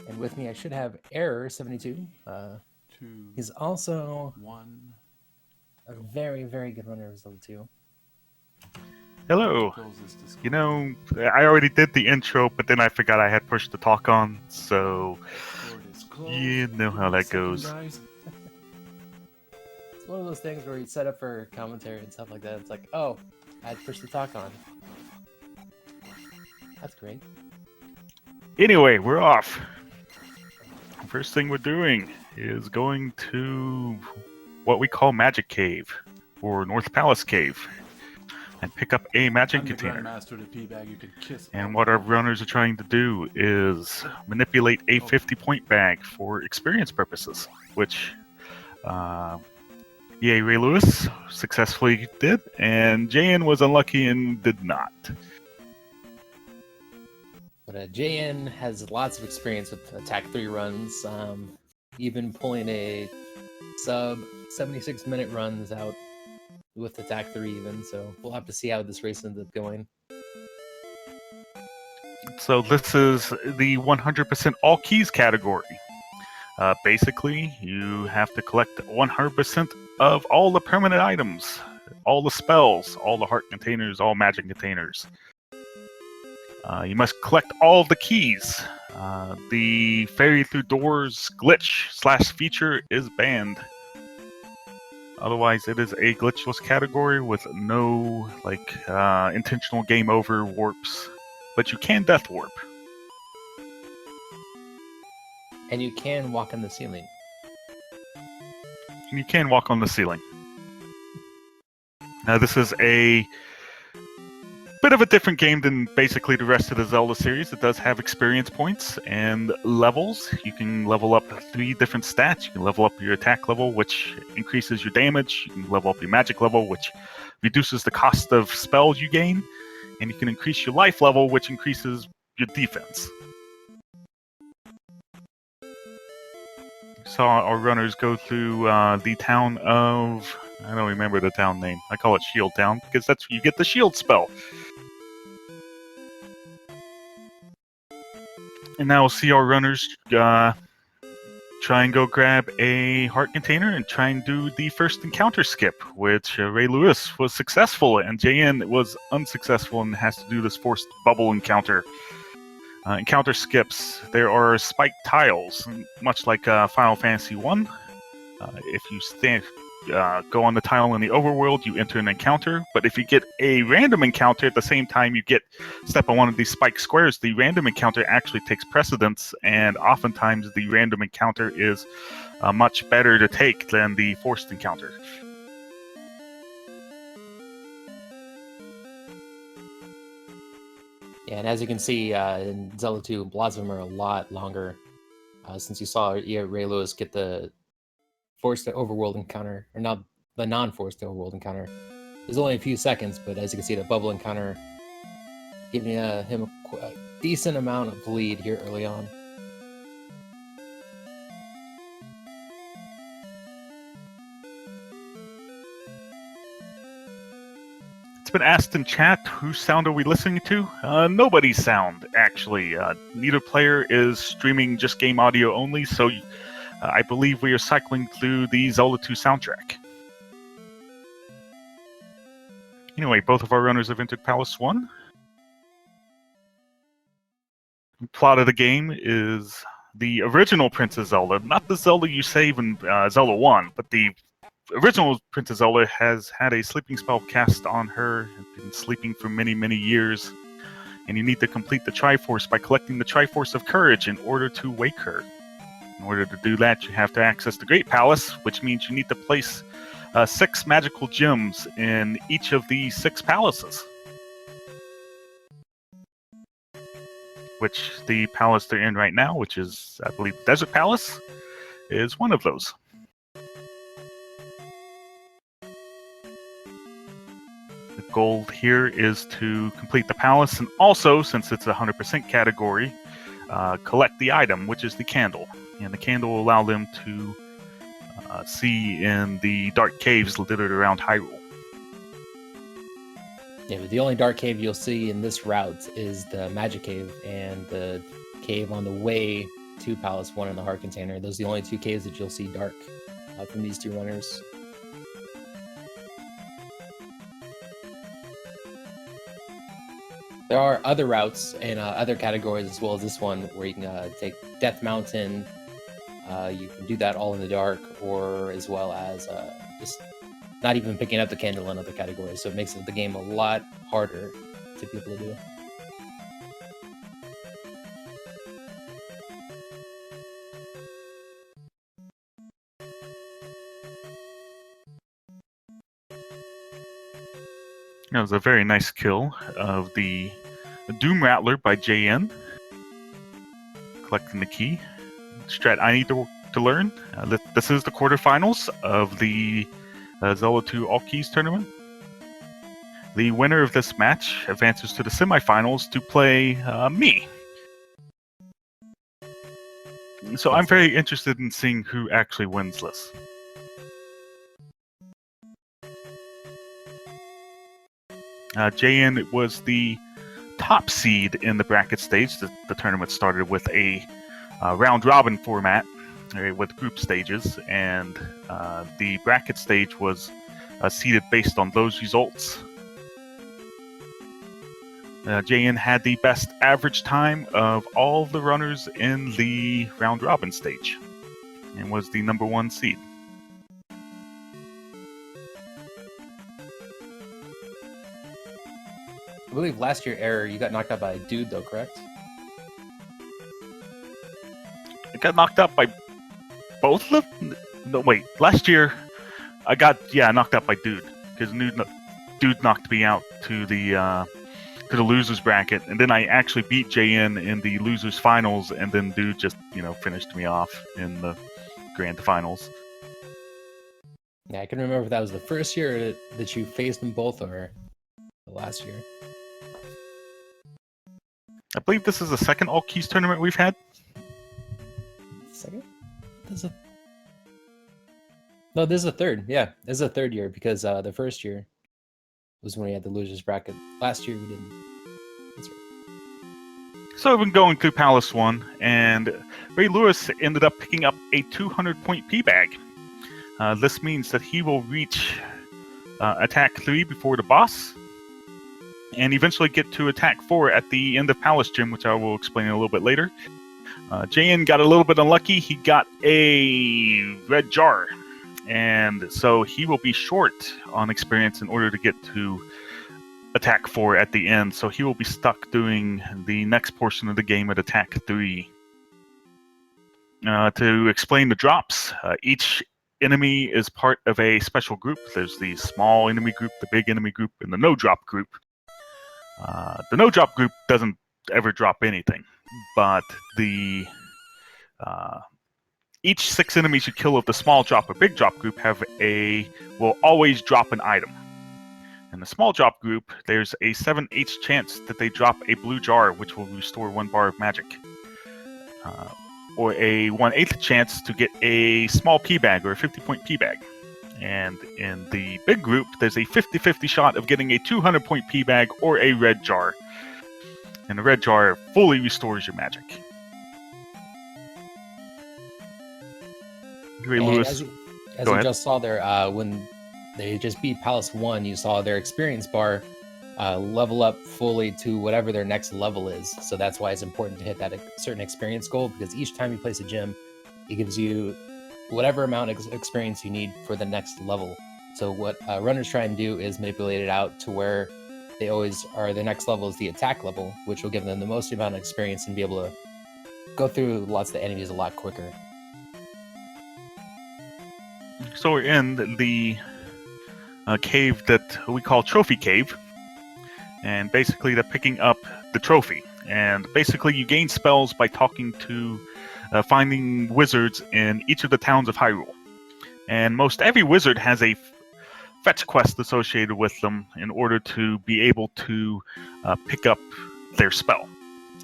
And with me, I should have Error72. Two, He's also one, a go. very, very good runner of Zelda 2. To Hello. close this You Discord. know, I already did the intro, but then I forgot I had pushed the talk on, so Discord is closed. you know Give how me a that second, goes. guys. It's one of those things where you set up for commentary and stuff like that. It's like, oh, I had to push the talk on. That's great. Anyway, we're off. First thing we're doing is going to what we call Magic Cave, or North Palace Cave, and pick up a magic I'm the container. Grandmaster of the P-Bag. You can kiss all And my what our toes. runners are trying to do is manipulate a Okay. 50-point bag for experience purposes, which earaylewis successfully did, and JN was unlucky and did not. But JN has lots of experience with Attack 3 runs, even pulling a sub 76-minute runs out with Attack 3 even, so we'll have to see how this race ends up going. So this is the 100% all keys category. Basically, you have to collect 100% of all the permanent items, all the spells, all the heart containers, all magic containers. You must collect all of the keys. The fairy through doors glitch / feature is banned. Otherwise, it is a glitchless category with no intentional game over warps. But you can death warp. And you can walk on the ceiling. And you can walk on the ceiling. Now, this is a bit of a different game than basically the rest of the Zelda series. It does have experience points and levels. You can level up 3 different stats. You can level up your attack level, which increases your damage. You can level up your magic level, which reduces the cost of spells you gain. And you can increase your life level, which increases your defense. So our runners go through the town of... I don't remember the town name. I call it Shield Town, because that's where you get the shield spell. And now we'll see our runners try and go grab a heart container and try and do the first encounter skip, which Ray Lewis was successful and JN was unsuccessful and has to do this forced bubble encounter. Encounter skips. There are spiked tiles, much like Final Fantasy 1. If you go on the tile in the overworld, you enter an encounter. But if you get a random encounter at the same time you step on one of these spiked squares, the random encounter actually takes precedence, and oftentimes the random encounter is much better to take than the forced encounter. Yeah, and as you can see in Zelda 2, lots of them are a lot longer. Since you saw Ray Lewis get the forced overworld encounter, or not the non-forced overworld encounter, there's only a few seconds, but as you can see, the bubble encounter giving him a decent amount of lead here early on. It's been asked in chat, whose sound are we listening to? Nobody's sound, actually. Neither player is streaming just game audio only, so I believe we are cycling through the Zelda 2 soundtrack. Anyway, both of our runners have entered Palace 1. The plot of the game is the original Princess Zelda, not the Zelda you save in Zelda 1, but the original Princess Zelda has had a sleeping spell cast on her, been sleeping for many, many years, and you need to complete the Triforce by collecting the Triforce of Courage in order to wake her. In order to do that, you have to access the Great Palace, which means you need to place 6 magical gems in each of the 6 palaces. Which the palace they're in right now, which is, I believe, Desert Palace, is one of those. The goal here is to complete the palace, and also, since it's a 100% category, collect the item, which is the candle. And the candle will allow them to see in the dark caves littered around Hyrule. Yeah, but the only dark cave you'll see in this route is the Magic Cave and the cave on the way 2 Palace, 1 in the Heart Container. Those are the only 2 caves that you'll see dark from these 2 runners. There are other routes and other categories as well as this one where you can take Death Mountain. You can do that all in the dark, or as well as just not even picking up the candle in other categories. So it makes the game a lot harder to be able to do. That was a very nice kill of the Doom Rattler by JN. Collecting the key. Strat I need to learn. This is the quarterfinals of the Zelda 2 All Keys tournament. The winner of this match advances to the semifinals to play me. So I'm very interested in seeing who actually wins this. JN was the top seed in the bracket stage. The tournament started with a round-robin format with group stages, and the bracket stage was seeded based on those results. JN had the best average time of all the runners in the round-robin stage, and was the number 1 seed. I believe last year, Error, you got knocked out by a dude, though, correct? I got knocked out by both of them? No, wait. Last year, I got, knocked out by Dude. Because Dude knocked me out to the losers bracket. And then I actually beat JN in the losers finals. And then Dude just, finished me off in the grand finals. Yeah, I can remember if that was the first year that you faced them both, or the last year. I believe this is the second All Keys tournament we've had. Second? No, this is the third. Yeah, this is the third year, because the first year was when we had the losers bracket. Last year we didn't. That's right. So I've been going through Palace 1, and Ray Lewis ended up picking up a 200-point P-Bag. This means that he will reach attack 3 before the boss, and eventually get to attack 4 at the end of Palace Gym, which I will explain a little bit later. JN got a little bit unlucky. He got a red jar, and so he will be short on experience in order to get to attack 4 at the end, so he will be stuck doing the next portion of the game at attack 3. To explain the drops, each enemy is part of a special group. There's the small enemy group, the big enemy group, and the no-drop group. The no-drop group doesn't ever drop anything, but the each 6 enemies you kill of the small drop or big drop group will always drop an item. In the small drop group, there's a 7/8 chance that they drop a blue jar, which will restore 1 bar of magic. Or a 1/8 chance to get a small P-Bag or a 50-point P-Bag. And in the big group, there's a 50-50 shot of getting a 200-point P-Bag or a red jar. And the red jar fully restores your magic. Ray Lewis. As you just saw there, when they just beat Palace 1, you saw their experience bar level up fully to whatever their next level is. So that's why it's important to hit that certain experience goal, because each time you place a gym, it gives you whatever amount of experience you need for the next level. So what runners try and do is manipulate it out to where they always are, the next level is the attack level, which will give them the most amount of experience and be able to go through lots of the enemies a lot quicker. So we're in the cave that we call Trophy Cave, and basically they're picking up the trophy. And basically you gain spells by talking to finding wizards in each of the towns of Hyrule. And most every wizard has a fetch quest associated with them in order to be able to pick up their spell.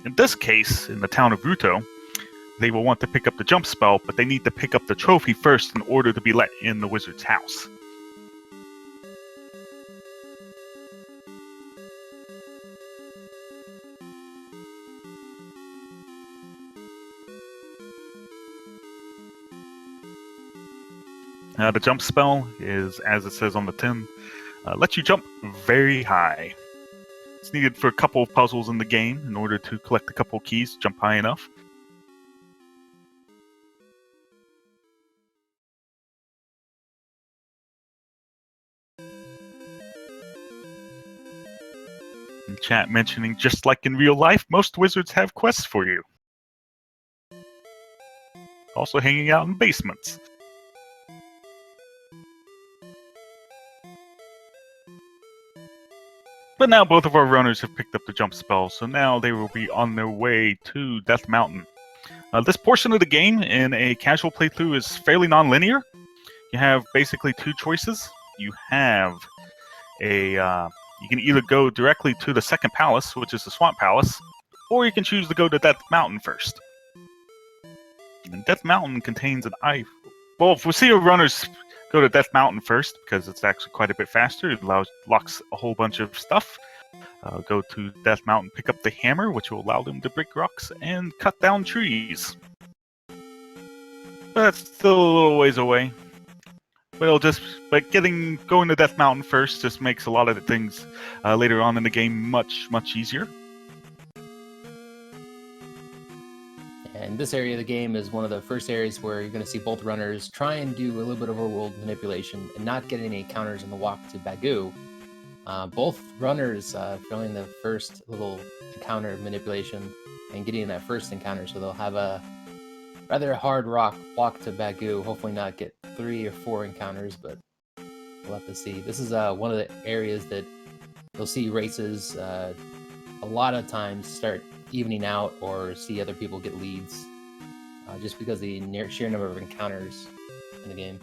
In this case, in the town of Ruto, they will want to pick up the jump spell, but they need to pick up the trophy first in order to be let in the wizard's house. The jump spell is, as it says on the tin, lets you jump very high. It's needed for a couple of puzzles in the game in order to collect a couple of keys to jump high enough. In chat mentioning, just like in real life, most wizards have quests for you. Also hanging out in basements. But now both of our runners have picked up the jump spell, so now they will be on their way to Death Mountain. This portion of the game in a casual playthrough is fairly non-linear. You have basically two choices. You have you can either go directly to the second palace, which is the Swamp Palace, or you can choose to go to Death Mountain first. And Death Mountain contains an eye. Well, if we see our runners go to Death Mountain first, because it's actually quite a bit faster. It locks a whole bunch of stuff. Go to Death Mountain, pick up the hammer, which will allow them to break rocks and cut down trees. But that's still a little ways away. But going to Death Mountain first just makes a lot of the things later on in the game much easier. And this area of the game is one of the first areas where you're going to see both runners try and do a little bit of overworld manipulation and not get any counters on the walk to Bagu. Both runners failing the first little encounter manipulation and getting that first encounter, so they'll have a rather hard walk to Bagu. Hopefully not get 3 or 4 encounters, but we'll have to see. This is one of the areas that you'll see races a lot of times start evening out or see other people get leads just because of the sheer number of encounters in the game.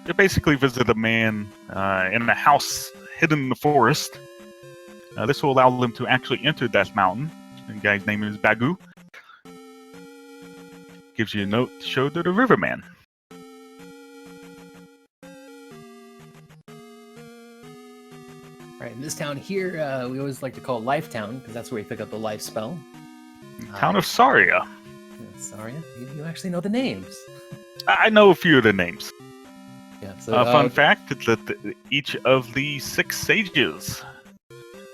You basically visit a man in a house hidden in the forest. This will allow them to actually enter Death Mountain. The guy's name is Bagu. Gives you a note to show to the Riverman. Right, in this town here, we always like to call Life Town, because that's where you pick up the life spell. Town of Saria. Saria? You actually know the names. I know a few of the names. Yeah, so, fun fact is that each of the 6 sages,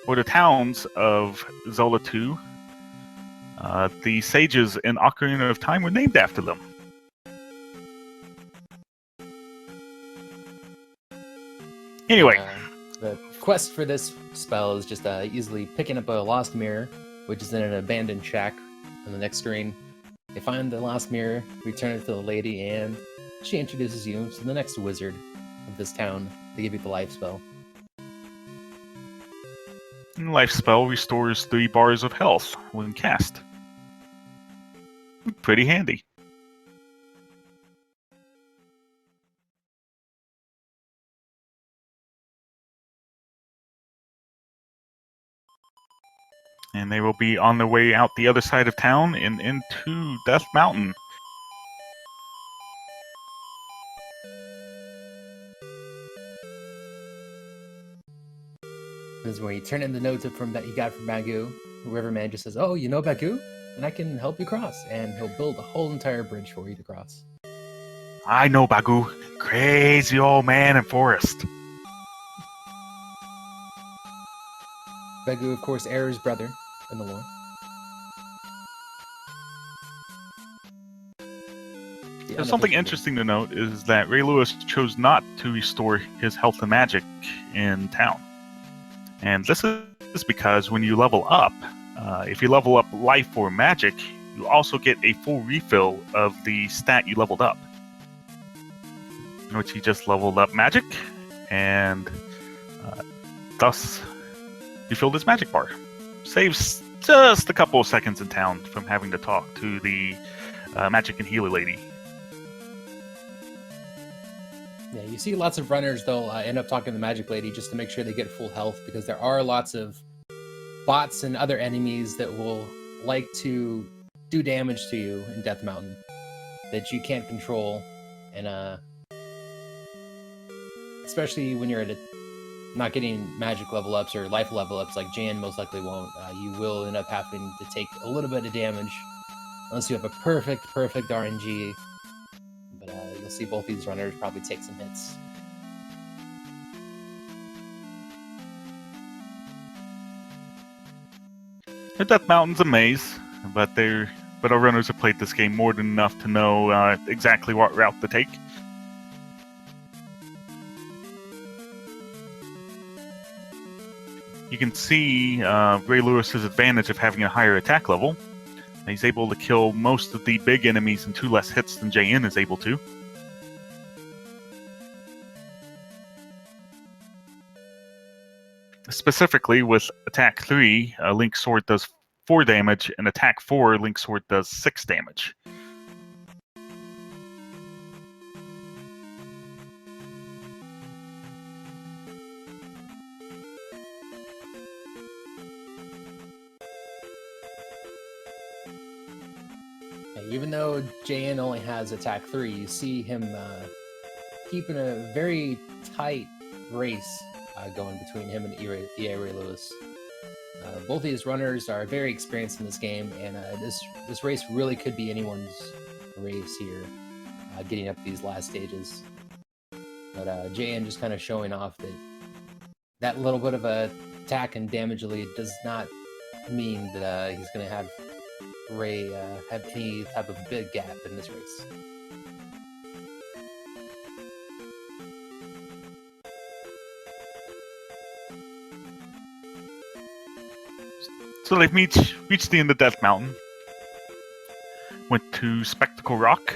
or the towns of Zelda 2, the sages in Ocarina of Time were named after them. Anyway. The quest for this spell is just easily picking up a lost mirror, which is in an abandoned shack on the next screen. You find the lost mirror, return it to the lady, and she introduces you to the next wizard of this town to give you the life spell. Life spell restores 3 bars of health when cast. Pretty handy. And they will be on their way out the other side of town and into Death Mountain. This is where you turn in the notes from that you got from Bagu. The Riverman just says, "Oh, you know Bagu? Then I can help you cross," and he'll build a whole entire bridge for you to cross. I know Bagu. Crazy old man in forest. Bagu, of course, Aer's brother in the lore. There's something interesting to note is that Earaylewis chose not to restore his health and magic in town. And this is because when you level up, if you level up life or magic, you also get a full refill of the stat you leveled up. Which he just leveled up magic, and thus he filled his magic bar. Saves just a couple of seconds in town from having to talk to the magic and healer lady. Yeah, you see lots of runners, they'll end up talking to the magic lady just to make sure they get full health, because there are lots of bots and other enemies that will like to do damage to you in Death Mountain that you can't control, and especially when you're not getting magic level ups or life level ups like Jan most likely won't, you will end up having to take a little bit of damage unless you have a perfect RNG. But you'll see both these runners probably take some hits. The Death Mountain's a maze, but our runners have played this game more than enough to know exactly what route to take. You can see Ray Lewis's advantage of having a higher attack level. He's able to kill most of the big enemies in 2 less hits than JN is able to. Specifically, with Attack 3, Link's Sword does 4 damage, and Attack 4, Link's Sword does 6 damage. Even though JN only has Attack 3, you see him keeping a very tight race going between him and earaylewis. Both of these runners are very experienced in this game, and this race really could be anyone's race here, getting up these last stages. But JN just kind of showing off that little bit of a attack and damage lead does not mean that he's going to have Ray have any type of big gap in this race. So they've reached the end of Death Mountain. Went to Spectacle Rock,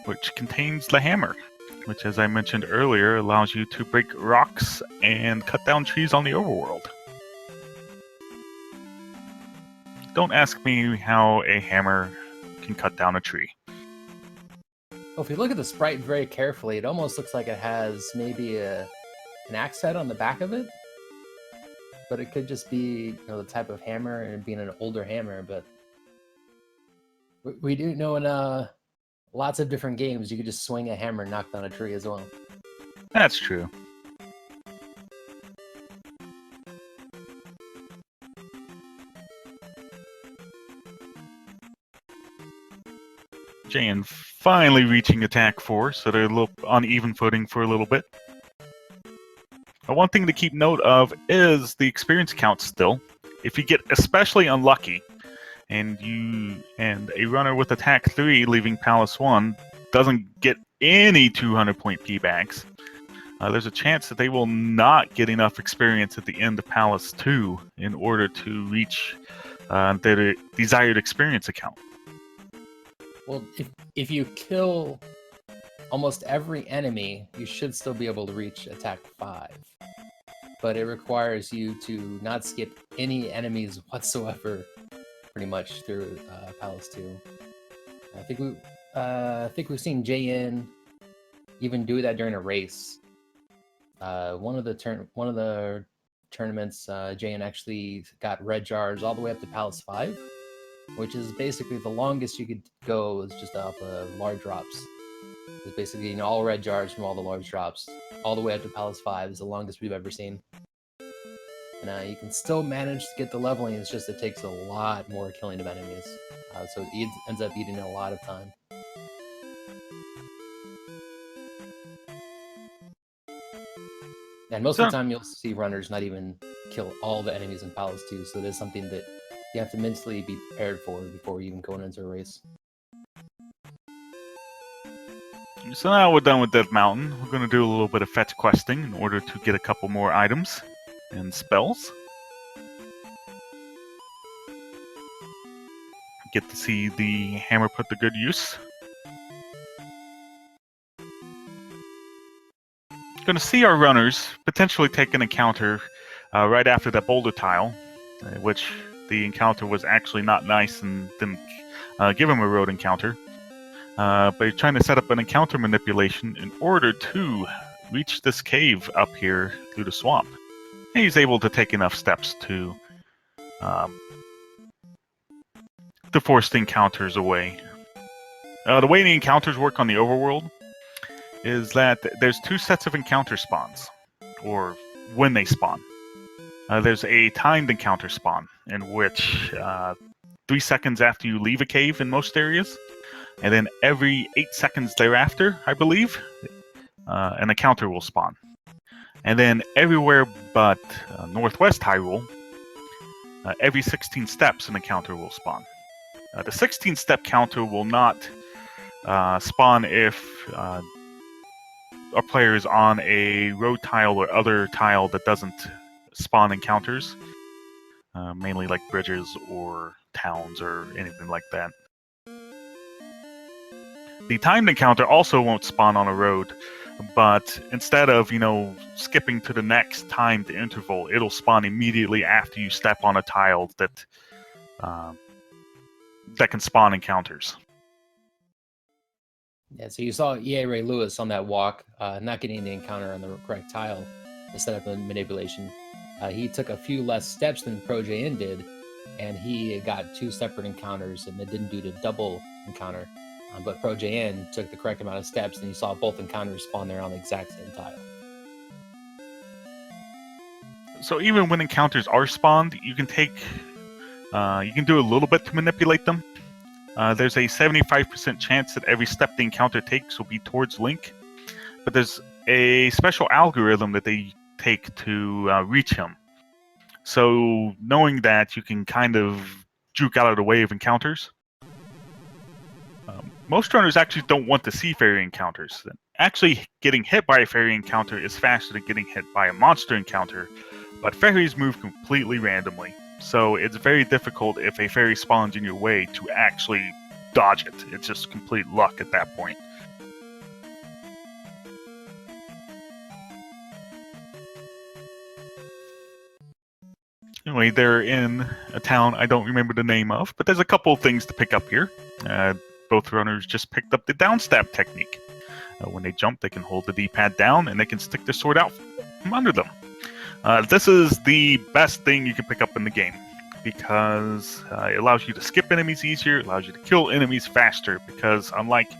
which contains the hammer, which, as I mentioned earlier, allows you to break rocks and cut down trees on the overworld. Don't ask me how a hammer can cut down a tree. Well, if you look at the sprite very carefully, it almost looks like it has maybe an axe head on the back of it. But it could just be, the type of hammer and being an older hammer. But we do know in lots of different games, you could just swing a hammer and knock down a tree as well. That's true. JN finally reaching Attack 4, so they're a little on even footing for a little bit. One thing to keep note of is the experience count still. If you get especially unlucky, and a runner with Attack 3 leaving Palace 1 doesn't get any 200-point P-bags, there's a chance that they will not get enough experience at the end of Palace 2 in order to reach their desired experience account. Well, if you kill almost every enemy, you should still be able to reach Attack 5. But it requires you to not skip any enemies whatsoever, pretty much, through Palace 2. I think we've seen JN even do that during a race. One of the tournaments, JN actually got red jars all the way up to Palace 5, which is basically the longest you could go is just off of large drops. It's basically all red jars from all the large drops, all the way up to Palace 5 is the longest we've ever seen. And you can still manage to get the leveling, it's just it takes a lot more killing of enemies. So it ends up eating a lot of time. And most of the time you'll see runners not even kill all the enemies in Palace 2, so it is something that you have to mentally be prepared for before even going into a race. So now we're done with Death Mountain. We're going to do a little bit of fetch questing in order to get a couple more items and spells. Get to see the hammer put to good use. Going to see our runners potentially take an encounter right after that boulder tile, which the encounter was actually not nice and didn't give him a road encounter. But he's trying to set up an encounter manipulation in order to reach this cave up here through the swamp. And he's able to take enough steps to force the encounters away. The way the encounters work on the overworld is that there's 2 sets of encounter spawns, or when they spawn. There's a timed encounter spawn, in which 3 seconds after you leave a cave in most areas, and then every 8 seconds thereafter, I believe, an encounter will spawn. And then everywhere but Northwest Hyrule, every 16 steps an encounter will spawn. The 16-step counter will not spawn if a player is on a road tile or other tile that doesn't spawn encounters, mainly like bridges or towns or anything like that. The timed encounter also won't spawn on a road, but instead of, skipping to the next timed interval, it'll spawn immediately after you step on a tile that can spawn encounters. Yeah, so you saw earaylewis on that walk, not getting the encounter on the correct tile to set up a manipulation. He took a few less steps than ProJN did, and he got 2 separate encounters, and it didn't do the double encounter. But ProJN took the correct amount of steps, and you saw both encounters spawn there on the exact same tile. So even when encounters are spawned, you can do a little bit to manipulate them. There's a 75% chance that every step the encounter takes will be towards Link, but there's a special algorithm that they take to reach him. So knowing that, you can kind of juke out of the way of encounters. Most runners actually don't want to see fairy encounters. Actually, getting hit by a fairy encounter is faster than getting hit by a monster encounter, but fairies move completely randomly. So it's very difficult if a fairy spawns in your way to actually dodge it. It's just complete luck at that point. Anyway, they're in a town I don't remember the name of, but there's a couple of things to pick up here. Both runners just picked up the downstab technique. When they jump, they can hold the D-pad down and they can stick their sword out from under them. This is the best thing you can pick up in the game because it allows you to skip enemies easier, it allows you to kill enemies faster, because unlike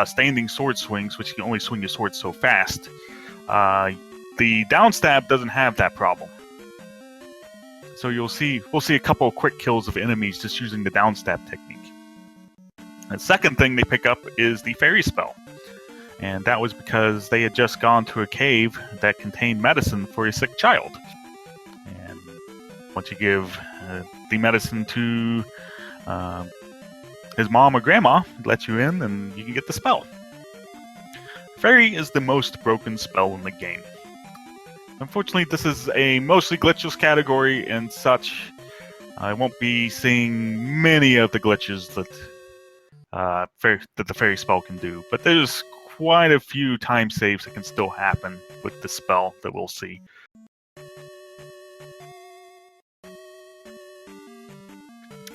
standing sword swings, which you can only swing your sword so fast, the downstab doesn't have that problem. So we'll see a couple of quick kills of enemies just using the downstab technique. The second thing they pick up is the fairy spell. And that was because they had just gone to a cave that contained medicine for a sick child. And once you give the medicine to his mom or grandma, it lets you in and you can get the spell. Fairy is the most broken spell in the game. Unfortunately, this is a mostly glitchless category and such. I won't be seeing many of the glitches that the fairy spell can do, but there's quite a few time saves that can still happen with the spell that we'll see.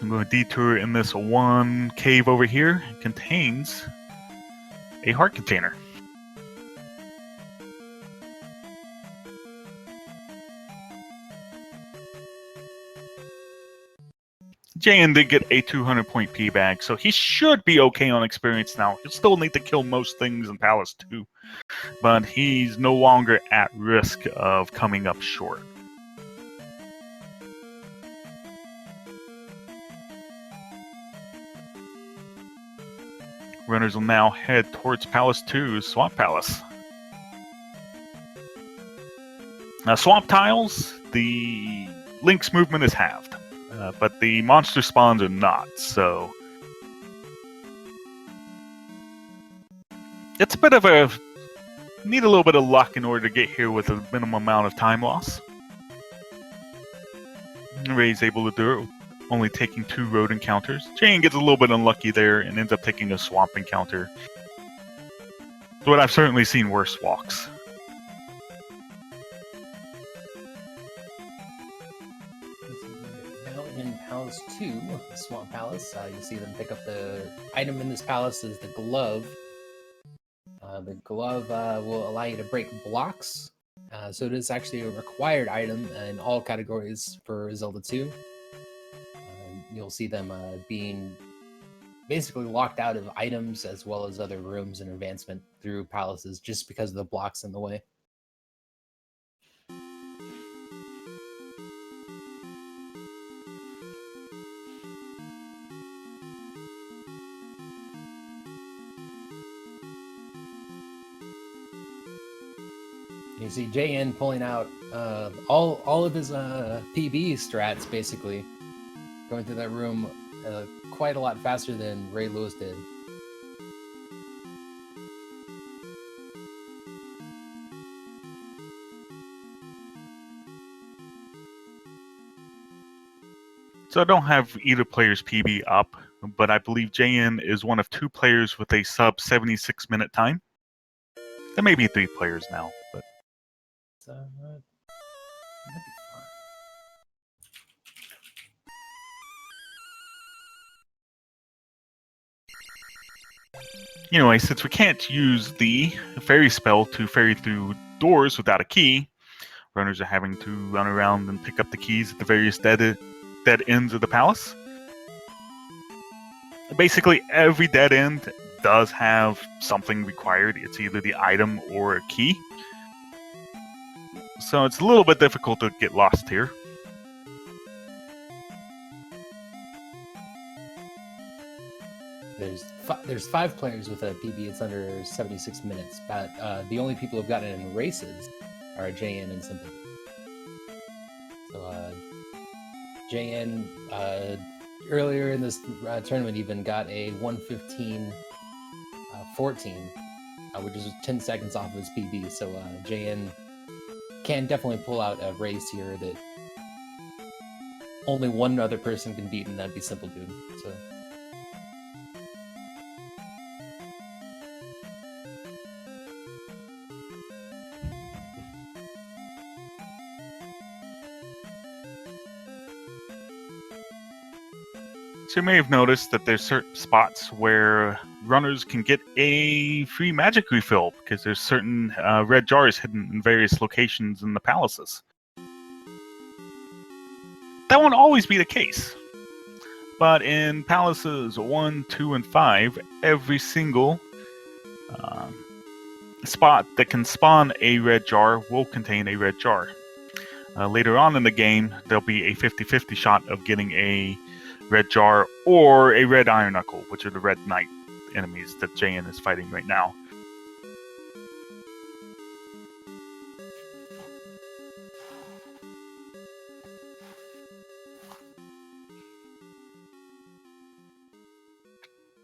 I'm going to detour in this one cave over here. It contains a heart container. Jayan did get a 200-point P-bag, so he should be okay on experience now. He'll still need to kill most things in Palace 2, but he's no longer at risk of coming up short. Runners will now head towards Palace 2, Swamp Palace. Now, Swamp Tiles, the Link's movement is halved. But the monster spawns are not, so it's a bit of a need a little bit of luck in order to get here with a minimum amount of time loss. Ray's able to do it, only taking 2 road encounters. Jane gets a little bit unlucky there and ends up taking a swamp encounter. But I've certainly seen worse walks. In Palace 2, the Swamp Palace, you'll see them pick up the item in this palace is the glove. The glove will allow you to break blocks, so it is actually a required item in all categories for Zelda 2. You'll see them being basically locked out of items as well as other rooms and advancement through palaces just because of the blocks in the way. You see JN pulling out all of his PB strats, basically, going through that room quite a lot faster than Ray Lewis did. So I don't have either player's PB up, but I believe JN is one of 2 players with a sub 76-minute time. There may be 3 players now, but So, that'd be fun. anyway, since we can't use the fairy spell to ferry through doors without a key, runners are having to run around and pick up the keys at the various dead ends of the palace. Basically, every dead end does have something required. It's either the item or a key. So it's a little bit difficult to get lost here. There's 5 players with a PB. It's under 76 minutes, but the only people who've gotten it in races are JN and Sympathy. So JN earlier in this tournament even got a 1:15.14, which is 10 seconds off of his PB. So JN can definitely pull out a race here that only one other person can beat, and that'd be Simple Dude. So. So you may have noticed that there's certain spots where runners can get a free magic refill because there's certain red jars hidden in various locations in the palaces. That won't always be the case. But in palaces 1, 2, and 5, every single spot that can spawn a red jar will contain a red jar. Later on in the game, there'll be a 50-50 shot of getting a red jar or a red iron knuckle, which are the red knight enemies that JN is fighting right now.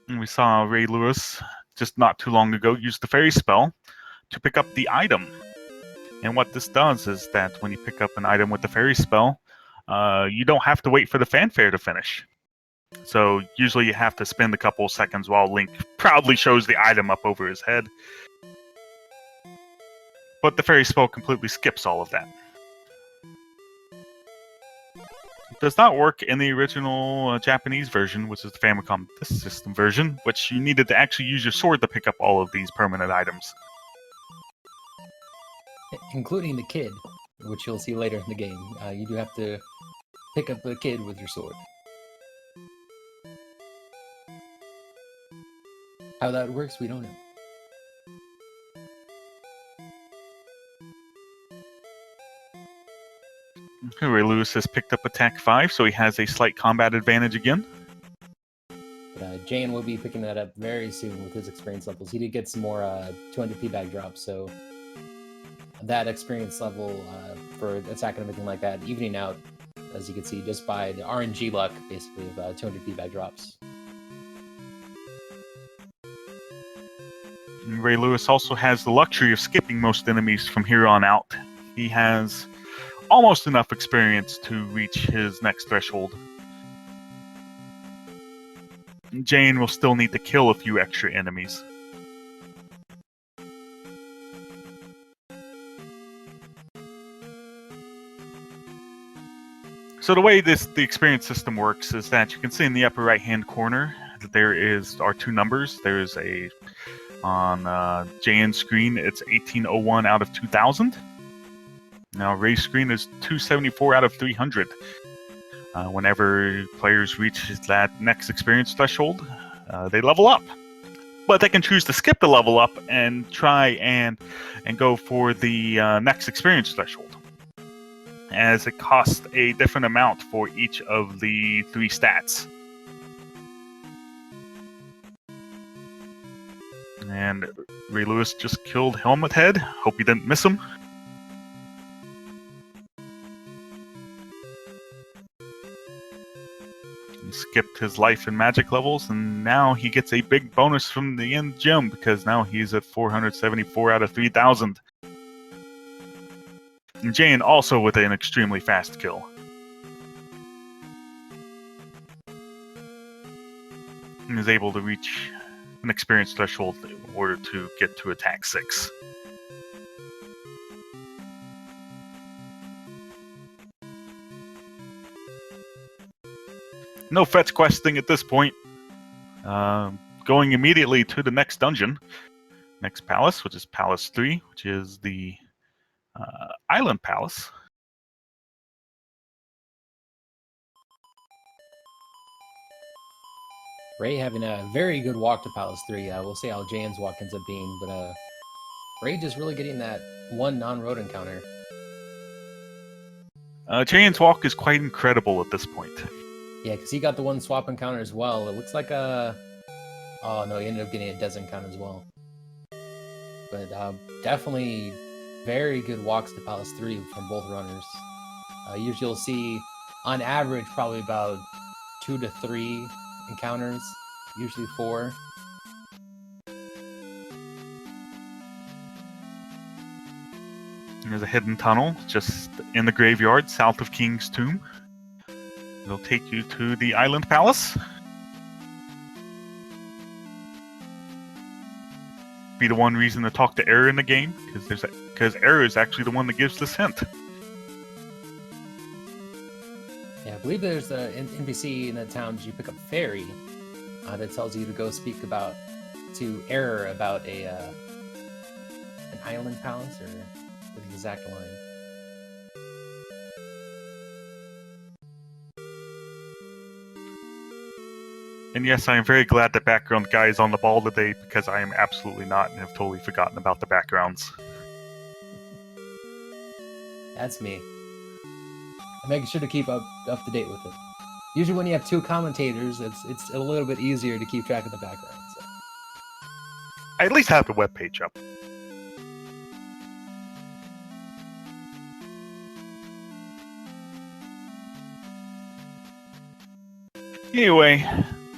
And we saw Ray Lewis just not too long ago use the fairy spell to pick up the item. And what this does is that when you pick up an item with the fairy spell, you don't have to wait for the fanfare to finish. So usually you have to spend a couple of seconds while Link proudly shows the item up over his head. But the fairy spell completely skips all of that. It does not work in the original Japanese version, which is the Famicom Disk System version, which you needed to actually use your sword to pick up all of these permanent items. Including the kid, which you'll see later in the game. You do have to pick up the kid with your sword. How that works, we don't know. Ray Lewis has picked up Attack 5, so he has a slight combat advantage again. Jane will be picking that up very soon with his experience levels. He did get some more 200 feedback drops, so that experience level for attack and everything like that, evening out, as you can see, just by the RNG luck, basically, of 200 feedback drops. Ray Lewis also has the luxury of skipping most enemies from here on out. He has almost enough experience to reach his next threshold. Jane will still need to kill a few extra enemies. So the way the experience system works is that you can see in the upper right hand corner that there are 2 numbers. There's on JN's screen, it's 1801 out of 2000. Now Ray's screen is 274 out of 300. Whenever players reach that next experience threshold, they level up. But they can choose to skip the level up and try and go for the next experience threshold, as it costs a different amount for each of the 3 stats. And Ray Lewis just killed Helmet Head. Hope you didn't miss him. He skipped his life and magic levels, and now he gets a big bonus from the end gym because now he's at 474 out of 3,000. And Jane also with an extremely fast kill. And is able to reach an experience threshold in order to get to attack 6. No fetch questing at this point. Going immediately to the next dungeon. Next palace, which is Palace 3, which is the Island Palace. Ray having a very good walk to Palace 3. We'll see how Jan's walk ends up being, but Ray just really getting that one non-road encounter. Jane's walk is quite incredible at this point. Yeah, because he got the one swap encounter as well. It looks like a... Oh, no, he ended up getting a des encounter as well. But definitely very good walks to Palace 3 from both runners. Usually you'll see, on average, probably about 2 to 3 encounters, usually 4. There's a hidden tunnel just in the graveyard south of King's Tomb. It'll take you to the Island Palace. Be the one reason to talk to Error in the game, because Error is actually the one that gives this hint. Yeah, I believe there's an NPC in the town that you pick up Fairy that tells you to go speak to Error about an island palace, or the exact line. And yes, I am very glad the background guy is on the ball today, because I am absolutely not and have totally forgotten about the backgrounds. That's me. I'm making sure to keep up to date with it. Usually when you have 2 commentators, it's a little bit easier to keep track of the background. So. I at least have the webpage up. Anyway,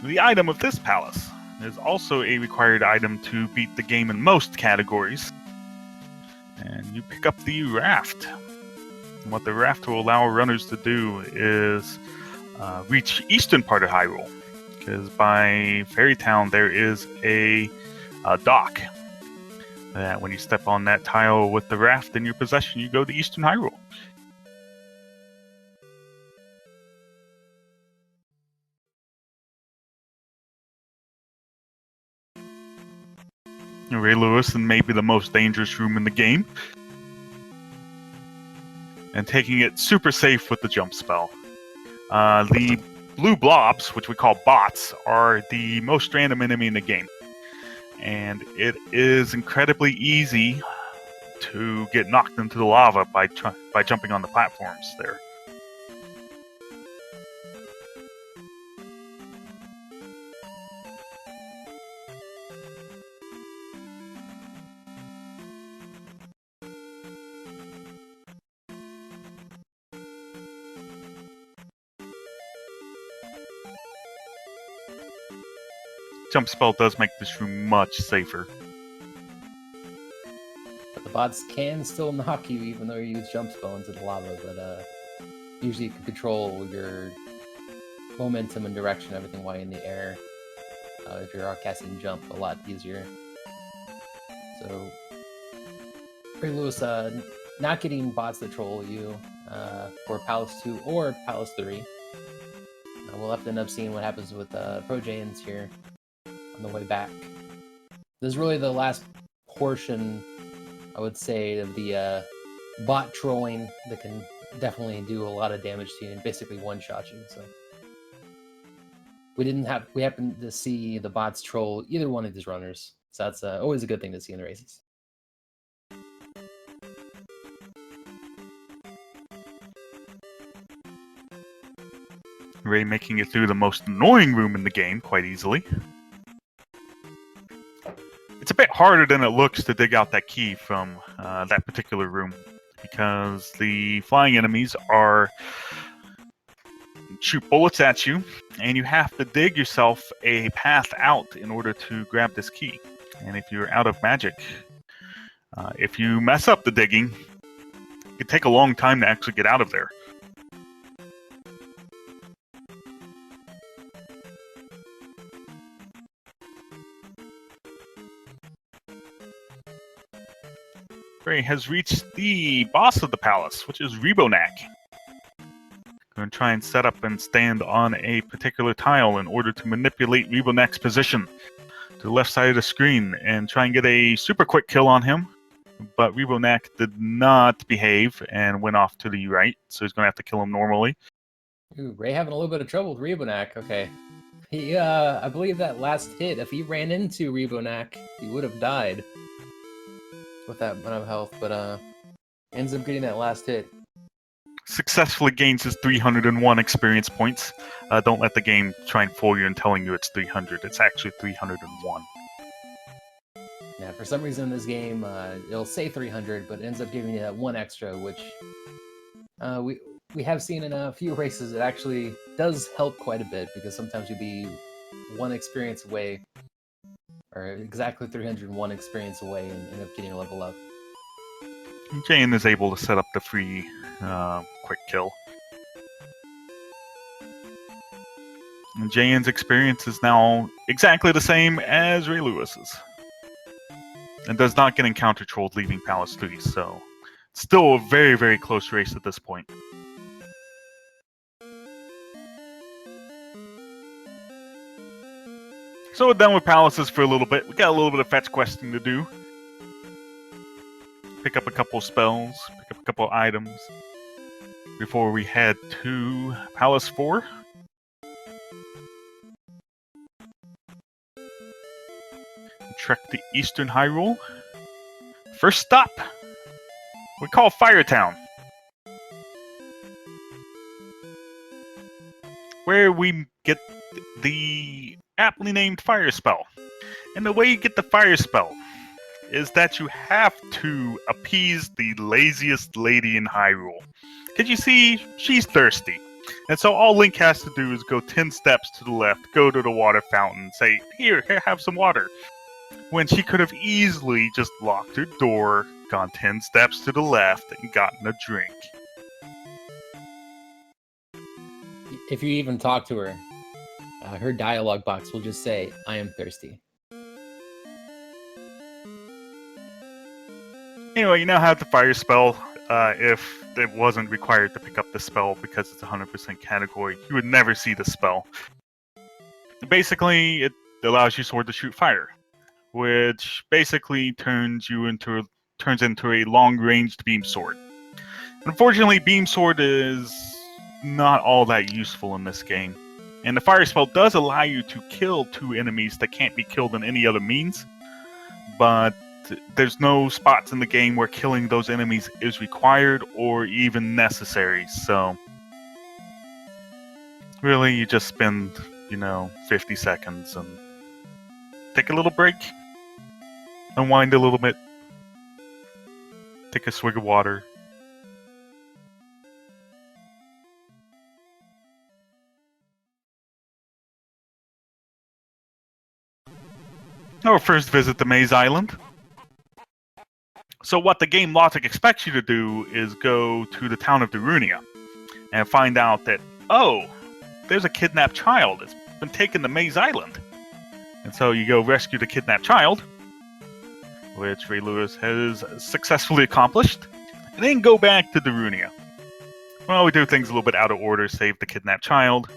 the item of this palace is also a required item to beat the game in most categories. And you pick up the raft. And what the raft will allow runners to do is reach eastern part of Hyrule. Because by Fairy Town there is a dock. That when you step on that tile with the raft in your possession, you go to eastern Hyrule. Earaylewis in maybe the most dangerous room in the game. And taking it super safe with the jump spell. The blue blobs, which we call bots, are the most random enemy in the game. And it is incredibly easy to get knocked into the lava by jumping on the platforms there. Jump spell does make this room much safer. But the bots can still knock you even though you use jump spell into the lava, but usually you can control your momentum and direction, everything while in the air. If you're casting jump, a lot easier. So, Lewis, not getting bots that troll you for Palace 2 or Palace 3. We'll have to end up seeing what happens with Projans here on the way back. This is really the last portion, I would say, of the bot trolling that can definitely do a lot of damage to you and basically one-shot you. So we happened to see the bots troll either one of these runners, so that's always a good thing to see in the races. Ray making it through the most annoying room in the game quite easily. It's a bit harder than it looks to dig out that key from that particular room, because the flying enemies are shoot bullets at you, and you have to dig yourself a path out in order to grab this key. And if you're out of magic, if you mess up the digging, it can take a long time to actually get out of there. Ray has reached the boss of the palace, which is Rebonak. Going to try and set up and stand on a particular tile in order to manipulate Rebonak's position to the left side of the screen and try and get a super quick kill on him. But Rebonak did not behave and went off to the right, so he's going to have to kill him normally. Ooh, Ray having a little bit of trouble with Rebonak. Okay. He, I believe that last hit, if he ran into Rebonak, he would have died with that amount of health, but ends up getting that last hit. Successfully gains his 301 experience points. Don't let the game try and fool you in telling you it's 300. It's actually 301. Yeah, for some reason in this game, it'll say 300, but it ends up giving you that one extra, which we have seen in a few races. It actually does help quite a bit, because sometimes you'll be one experience away, or exactly 301 experience away, and end up getting a level up. Jayan is able to set up the free quick kill. And Jayan's experience is now exactly the same as Earaylewis's. And does not get encounter trolled leaving Palace 3, so still a very, very close race at this point. So we're done with palaces for a little bit. We got a little bit of fetch questing to do. Pick up a couple spells, pick up a couple items before we head to Palace 4. Trek to Eastern Hyrule. First stop, we call Firetown, where we get the aptly named Fire Spell. And the way you get the Fire Spell is that you have to appease the laziest lady in Hyrule. Because you see, she's thirsty. And so all Link has to do is go 10 steps to the left, go to the water fountain, say, here, have some water. When she could have easily just locked her door, gone 10 steps to the left, and gotten a drink. If you even talk to her, her dialogue box will just say, I am thirsty. Anyway, you now have the Fire Spell. If it wasn't required to pick up the spell because it's a 100% category, you would never see the spell. Basically, it allows your sword to shoot fire, which basically turns into a long-ranged beam sword. Unfortunately, beam sword is not all that useful in this game. And the Fire Spell does allow you to kill 2 enemies that can't be killed in any other means, but there's no spots in the game where killing those enemies is required or even necessary, so really you just spend, 50 seconds and take a little break, unwind a little bit, take a swig of water. Our first visit to Maze Island. So what the game logic expects you to do is go to the town of Darunia and find out that, oh, there's a kidnapped child that's been taken to Maze Island. And so you go rescue the kidnapped child, which Earaylewis has successfully accomplished, and then go back to Darunia. Well, we do things a little bit out of order, save the kidnapped child.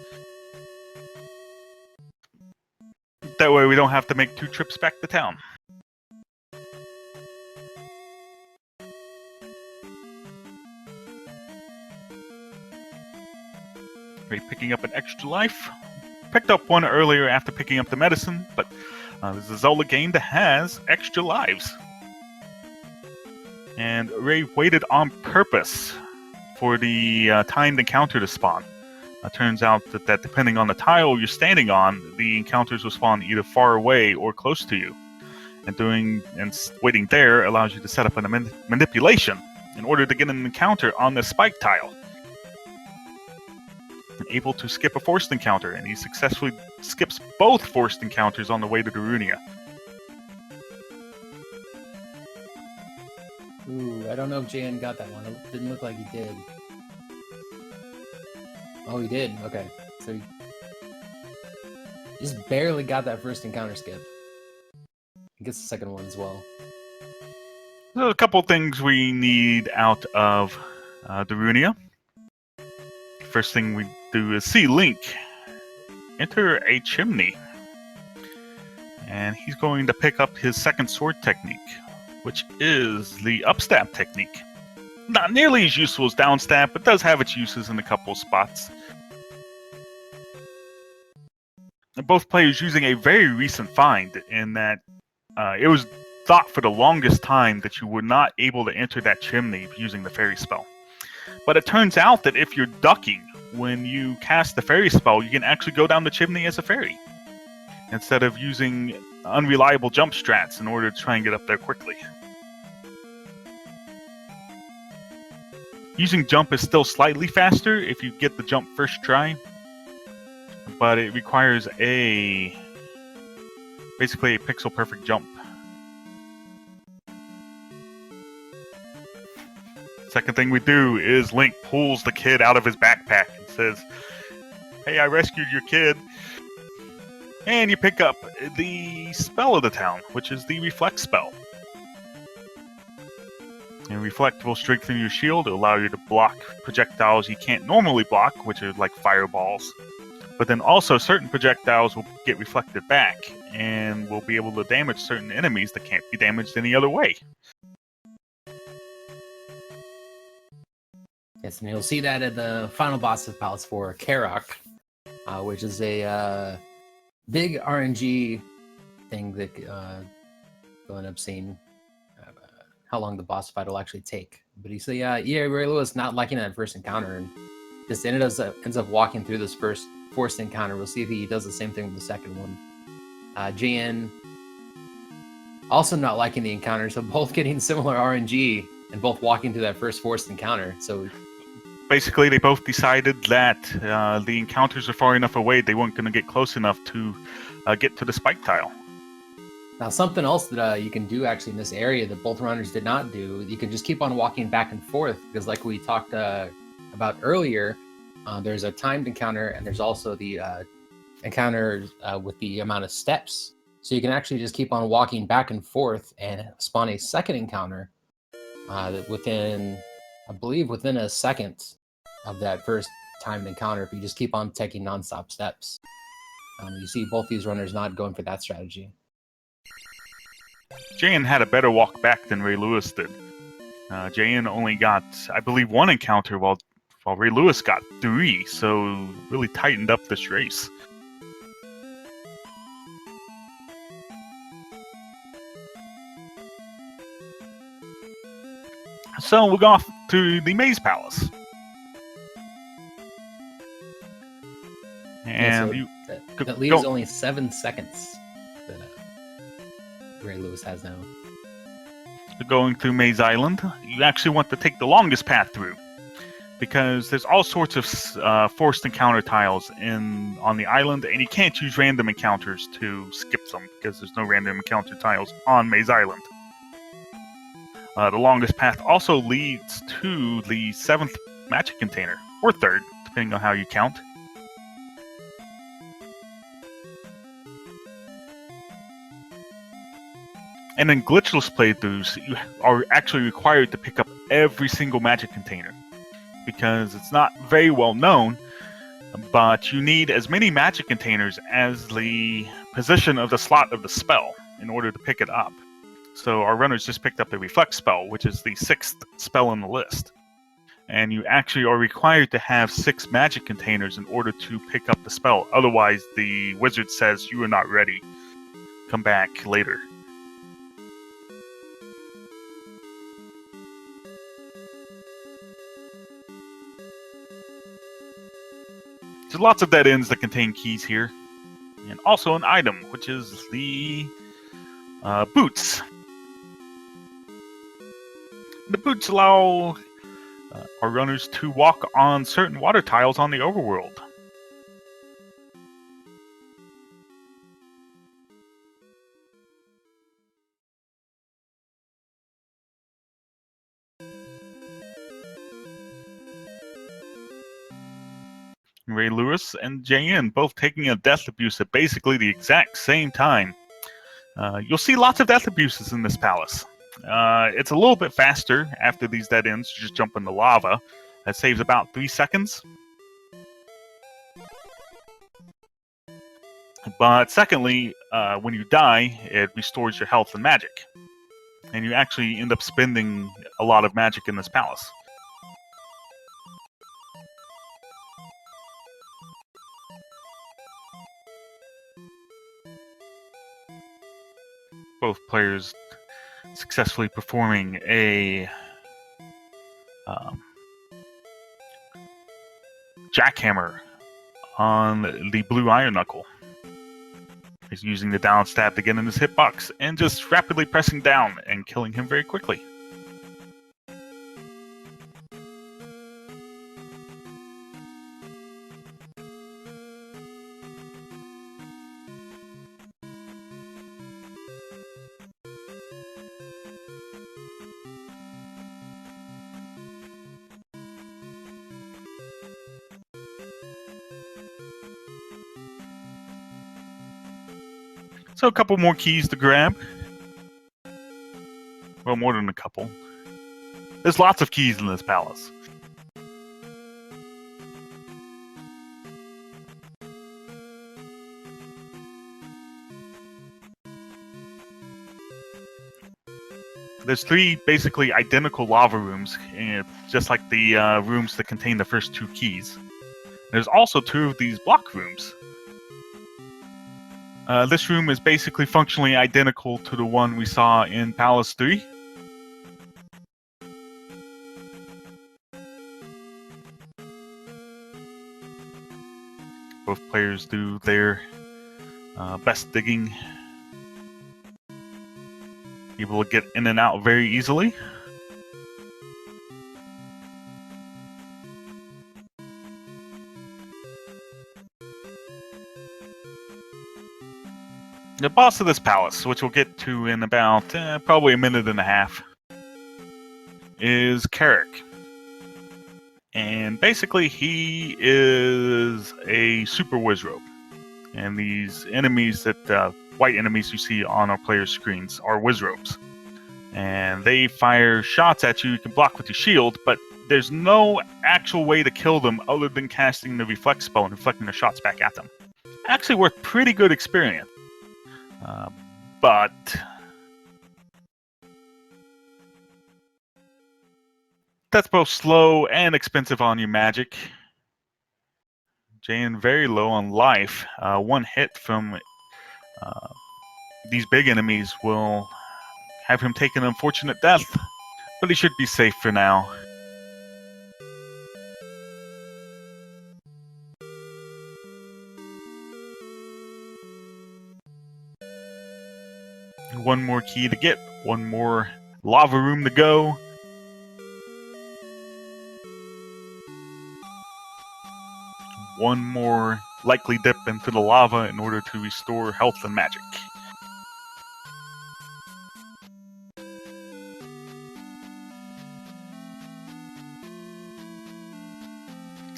That way we don't have to make 2 trips back to town. Picking up an extra life. Picked up one earlier after picking up the medicine, but this is a Zelda game that has extra lives. And Ray waited on purpose for the timed encounter to spawn. Turns out that depending on the tile you're standing on, the encounters will spawn either far away or close to you. And waiting there allows you to set up a manipulation in order to get an encounter on the spike tile. and able to skip a forced encounter, and he successfully skips both forced encounters on the way to Darunia. Ooh, I don't know if JN got that one. It didn't look like he did. Oh, he did. Okay. So he just barely got that first encounter skip. He gets the second one as well. There's a couple things we need out of Darunia. First thing we do is see Link enter a chimney. And he's going to pick up his second sword technique, which is the upstab technique. Not nearly as useful as downstab, but does have its uses in a couple spots. And both players using a very recent find in that it was thought for the longest time that you were not able to enter that chimney using the fairy spell. But it turns out that if you're ducking when you cast the fairy spell, you can actually go down the chimney as a fairy, instead of using unreliable jump strats in order to try and get up there quickly. Using jump is still slightly faster if you get the jump first try, but it requires basically a pixel perfect jump. Second thing we do is Link pulls the kid out of his backpack and says, "Hey, I rescued your kid." And you pick up the spell of the town, which is the Reflect spell. And Reflect will strengthen your shield, it'll allow you to block projectiles you can't normally block, which are like fireballs. But then also certain projectiles will get reflected back, and will be able to damage certain enemies that can't be damaged any other way. Yes, and you'll see that at the final boss of Palace 4, Karok, which is a big RNG thing that you'll end up seeing how long the boss fight will actually take. But you see, earaylewis not liking that first encounter, and just ends up walking through this first forced encounter. We'll see if he does the same thing with the second one. JN also not liking the encounter, so both getting similar RNG and both walking through that first forced encounter. So basically, they both decided that the encounters are far enough away, they weren't going to get close enough to get to the spike tile. now something else that you can do actually in this area that both runners did not do, you can just keep on walking back and forth, because like we talked about earlier, there's a timed encounter, and there's also the encounter with the amount of steps. So you can actually just keep on walking back and forth and spawn a second encounter within a second of that first timed encounter, if you just keep on taking non-stop steps. You see both these runners not going for that strategy. Jayan had a better walk back than Ray Lewis did. Jayan only got, I believe, one encounter, while Ray Lewis got 3, so really tightened up this race. So we'll go off to the Maze Palace. And Yeah, so that leaves only 7 seconds that Earaylewis has now. Going through Maze Island, you actually want to take the longest path through, because there's all sorts of forced encounter tiles on the island, and you can't use random encounters to skip them, because there's no random encounter tiles on Maze Island. The longest path also leads to the 7th magic container, or 3rd, depending on how you count. And in glitchless playthroughs, you are actually required to pick up every single magic container, because it's not very well known, but you need as many magic containers as the position of the slot of the spell in order to pick it up. So our runners just picked up the Reflect spell, which is the 6th spell on the list. And you actually are required to have 6 magic containers in order to pick up the spell. Otherwise, the wizard says you are not ready. Come back later. There's lots of dead ends that contain keys here. And also an item, which is the boots. The boots allow our runners to walk on certain water tiles on the overworld. Earaylewis and JN both taking a death abuse at basically the exact same time. You'll see lots of death abuses in this palace. It's a little bit faster after these dead ends. You just jump in the lava. That saves about 3 seconds. But secondly, when you die, it restores your health and magic. And you actually end up spending a lot of magic in this palace. Both players successfully performing a jackhammer on the blue iron knuckle. He's using the down stab to get in his hitbox and just rapidly pressing down and killing him very quickly. So a couple more keys to grab. Well, more than a couple. There's lots of keys in this palace. There's 3 basically identical lava rooms, just like the rooms that contain the first 2 keys. There's also 2 of these block rooms. This room is basically functionally identical to the one we saw in Palace 3. Both players do their best digging. Able to get in and out very easily. The boss of this palace, which we'll get to in about probably a minute and a half, is Carrick. And basically he is a super wizrobe. And these enemies that, white enemies you see on our players' screens are wizrobes. And they fire shots at you. You can block with your shield, but there's no actual way to kill them other than casting the reflect spell and reflecting the shots back at them. Actually worth pretty good experience. But that's both slow and expensive on your magic. Jane very low on life. One hit from these big enemies will have him take an unfortunate death, but he should be safe for now. One more key to get, one more lava room to go. One more likely dip into the lava in order to restore health and magic.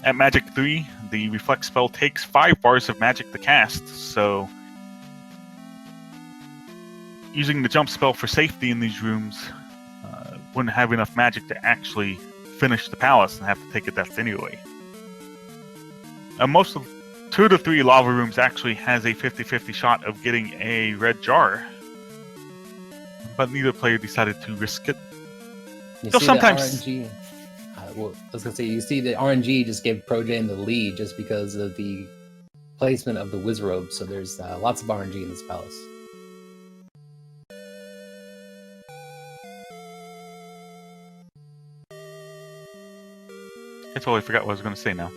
At Magic 3, the Reflect spell takes 5 bars of magic to cast, so using the jump spell for safety in these rooms wouldn't have enough magic to actually finish the palace and have to take a death anyway. Most of 2 to 3 lava rooms actually has a 50-50 shot of getting a red jar, but neither player decided to risk it. So sometimes the RNG, well, I was gonna say, you see the RNG just gave ProJam the lead just because of the placement of the wizrobe. So there's lots of RNG in this palace. I totally forgot what I was going to say now.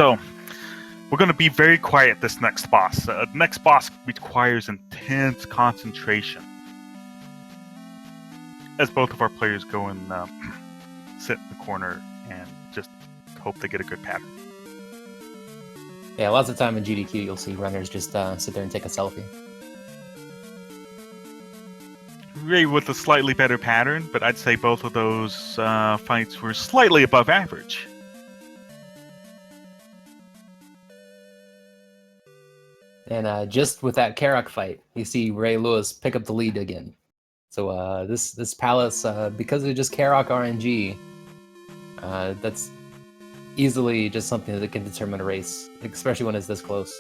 So, we're going to be very quiet this next boss. Next boss requires intense concentration. As both of our players go and sit in the corner and just hope they get a good pattern. Yeah, lots of time in GDQ you'll see runners just sit there and take a selfie. Ray with a slightly better pattern, but I'd say both of those fights were slightly above average. And just with that Karok fight, you see Ray Lewis pick up the lead again. So this Palace, because of just Karok RNG, that's easily just something that can determine a race, especially when it's this close.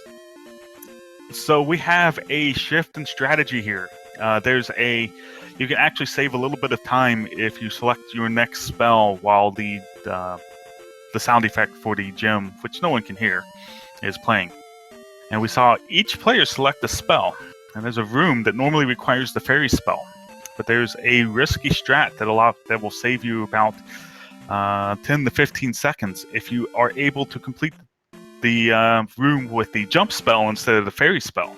So we have a shift in strategy here. You can actually save a little bit of time if you select your next spell while the sound effect for the gem, which no one can hear, is playing. And we saw each player select a spell, and there's a room that normally requires the fairy spell, but there's a risky strat that will save you about 10 to 15 seconds if you are able to complete the room with the jump spell instead of the fairy spell.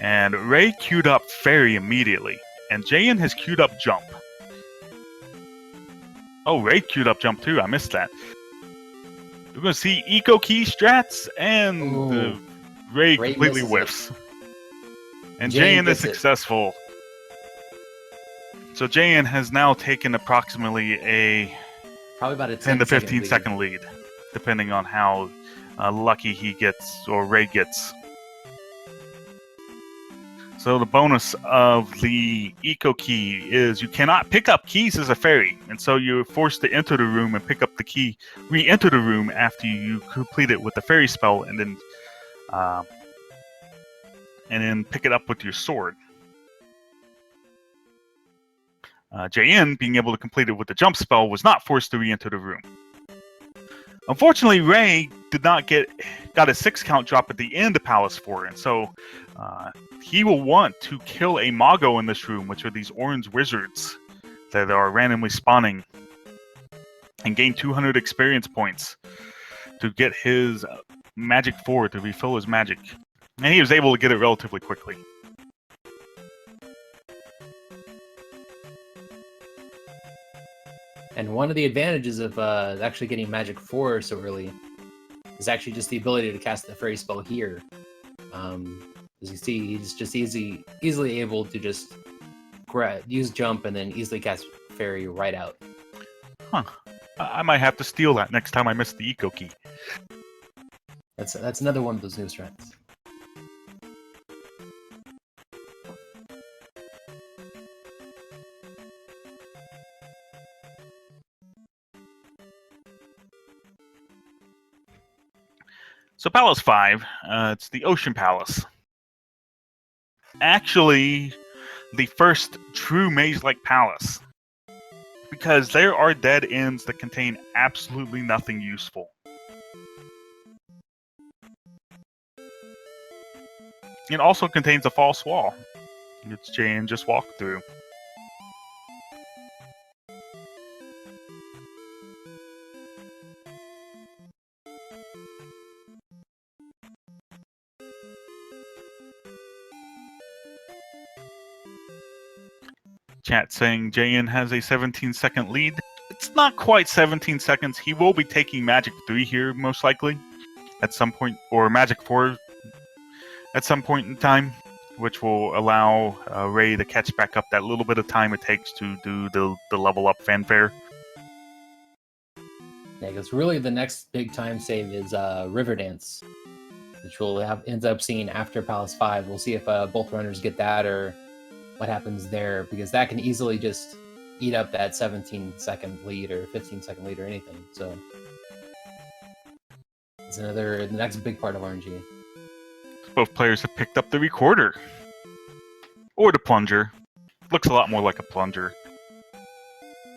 And Ray queued up fairy immediately, and Jayan has queued up jump. Oh, Ray queued up jump too, I missed that. We're going to see eco key strats, and Ray completely whiffs. And Jayan is successful. So Jayan has now taken approximately probably about a 10 to 15 second lead, depending on how lucky he gets or Ray gets. So the bonus of the eco key is you cannot pick up keys as a fairy, and so you're forced to enter the room and pick up the key, re-enter the room after you complete it with the fairy spell, and then pick it up with your sword. Jayan, being able to complete it with the jump spell, was not forced to re-enter the room. Unfortunately, Ray got a 6 count drop at the end of Palace 4, and so he will want to kill a Mago in this room, which are these orange wizards that are randomly spawning, and gain 200 experience points to get his Magic 4 to refill his magic. And he was able to get it relatively quickly. And one of the advantages of actually getting Magic 4 so early is actually just the ability to cast the fairy spell here. As you see, he's just easily able to just use jump and then easily cast fairy right out. Huh. I might have to steal that next time I miss the eco key. That's another one of those new strats. So Palace 5, it's the Ocean Palace. Actually, the first true maze-like palace. Because there are dead ends that contain absolutely nothing useful. It also contains a false wall, which Jayan just walked through. Chat saying Jayan has a 17-second lead. It's not quite 17 seconds. He will be taking Magic 3 here, most likely, at some point, or Magic 4 at some point in time, which will allow Ray to catch back up that little bit of time it takes to do the level up fanfare. Yeah, because really the next big time save is River Dance, which we'll ends up seeing after Palace 5. We'll see if both runners get that or what happens there, because that can easily just eat up that 17-second lead or 15-second lead or anything. So it's the next big part of RNG. Both players have picked up the recorder. Or the plunger. Looks a lot more like a plunger.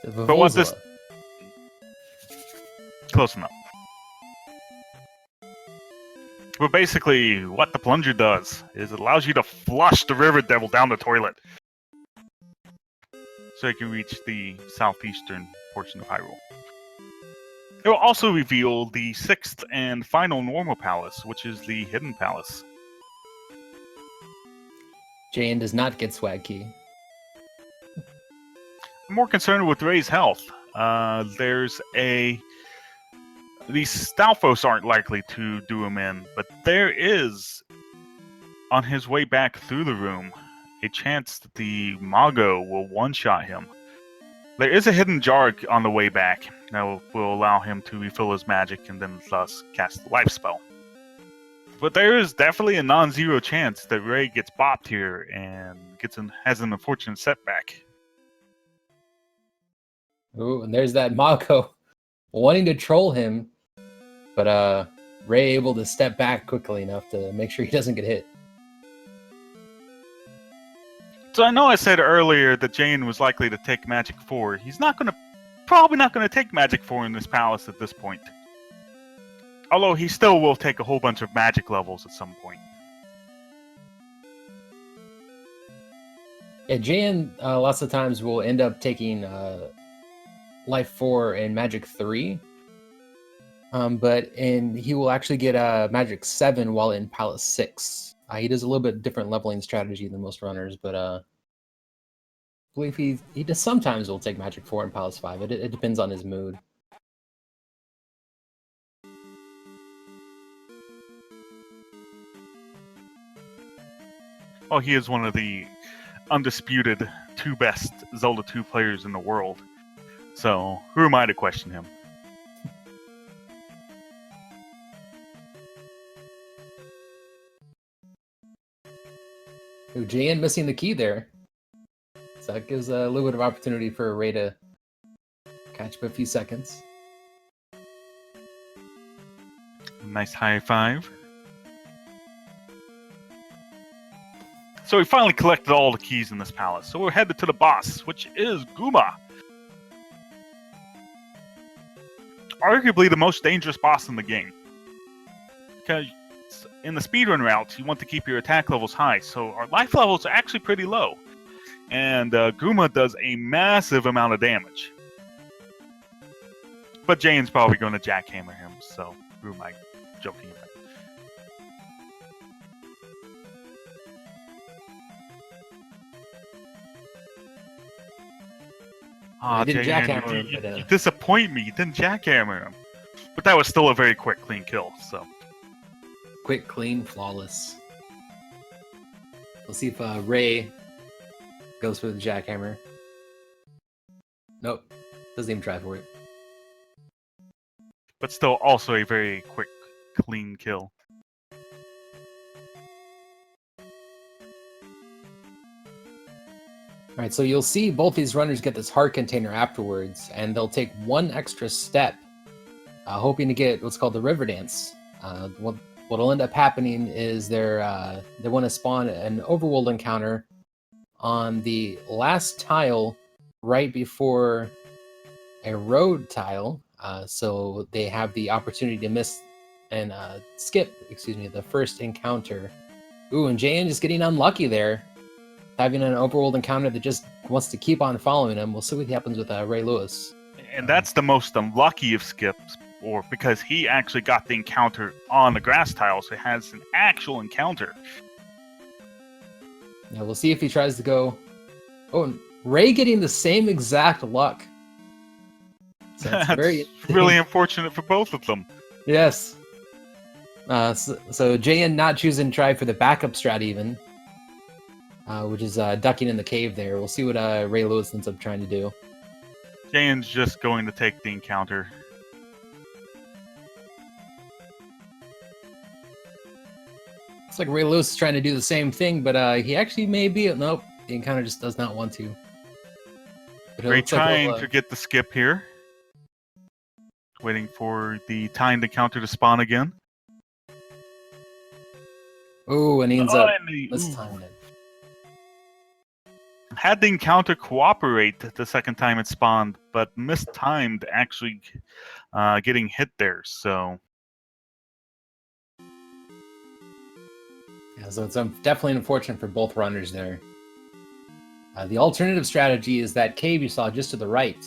But what this... Close enough. But basically, what the plunger does is it allows you to flush the River Devil down the toilet. So you can reach the southeastern portion of Hyrule. It will also reveal the 6th and final normal palace, which is the Hidden Palace. Jayan does not get swag key. I'm more concerned with Ray's health. These Stalfos aren't likely to do him in, but there is, on his way back through the room, a chance that the Mago will one-shot him. There is a hidden jar on the way back that will allow him to refill his magic and then thus cast the life spell. But there is definitely a non-zero chance that Ray gets bopped here and has an unfortunate setback. Ooh, and there's that Mako wanting to troll him, but Ray able to step back quickly enough to make sure he doesn't get hit. So I know I said earlier that Jane was likely to take Magic 4. He's probably not going to take Magic 4 in this palace at this point. Although he still will take a whole bunch of magic levels at some point. Yeah, Jayan lots of times will end up taking Life 4 and Magic 3. He will actually get Magic 7 while in Palace 6. He does a little bit different leveling strategy than most runners, but I believe he does sometimes will take Magic 4 in Palace 5. It depends on his mood. Well, he is one of the undisputed 2 best Zelda 2 players in the world. So, who am I to question him? Ooh, Jayan missing the key there. So that gives a little bit of opportunity for Ray to catch up a few seconds. Nice high five. So we finally collected all the keys in this palace. So we're headed to the boss, which is Guma. Arguably the most dangerous boss in the game. Because in the speedrun routes, you want to keep your attack levels high, so our life levels are actually pretty low. And Guma does a massive amount of damage. But Jane's probably going to jackhammer him, so who am I joking about? I didn't Jane, jackhammer him, but, you disappoint me. You didn't jackhammer him. But that was still a very quick, clean kill, so... Quick, clean, flawless. We'll see if Ray goes for the jackhammer. Nope. Doesn't even try for it. But still also a very quick, clean kill. Alright, so you'll see both these runners get this heart container afterwards, and they'll take one extra step, hoping to get what's called the river dance. What'll end up happening is they want to spawn an overworld encounter on the last tile right before a road tile, so they have the opportunity to miss and skip, the first encounter. Ooh, and Jayan just getting unlucky there, having an overworld encounter that just wants to keep on following him. We'll see what happens with Ray Lewis. And that's the most unlucky of skips, or because he actually got the encounter on the grass tile, so it has an actual encounter. Yeah, we'll see if he tries to go. Oh, and Ray getting the same exact luck. So That's very really unfortunate for both of them. Yes. So Jayan not choosing to try for the backup strat even, which is ducking in the cave there. We'll see what Ray Lewis ends up trying to do. Jane's just going to take the encounter. Looks like Ray Lewis is trying to do the same thing, but he actually may be. Nope, the encounter just does not want to. But Ray trying to get the skip here. Waiting for the timed encounter to spawn again. Oh, and he ends up mistiming it. Had the encounter cooperate the second time it spawned, but mistimed actually getting hit there, so... Yeah, so it's definitely unfortunate for both runners there. The alternative strategy is that cave you saw just to the right.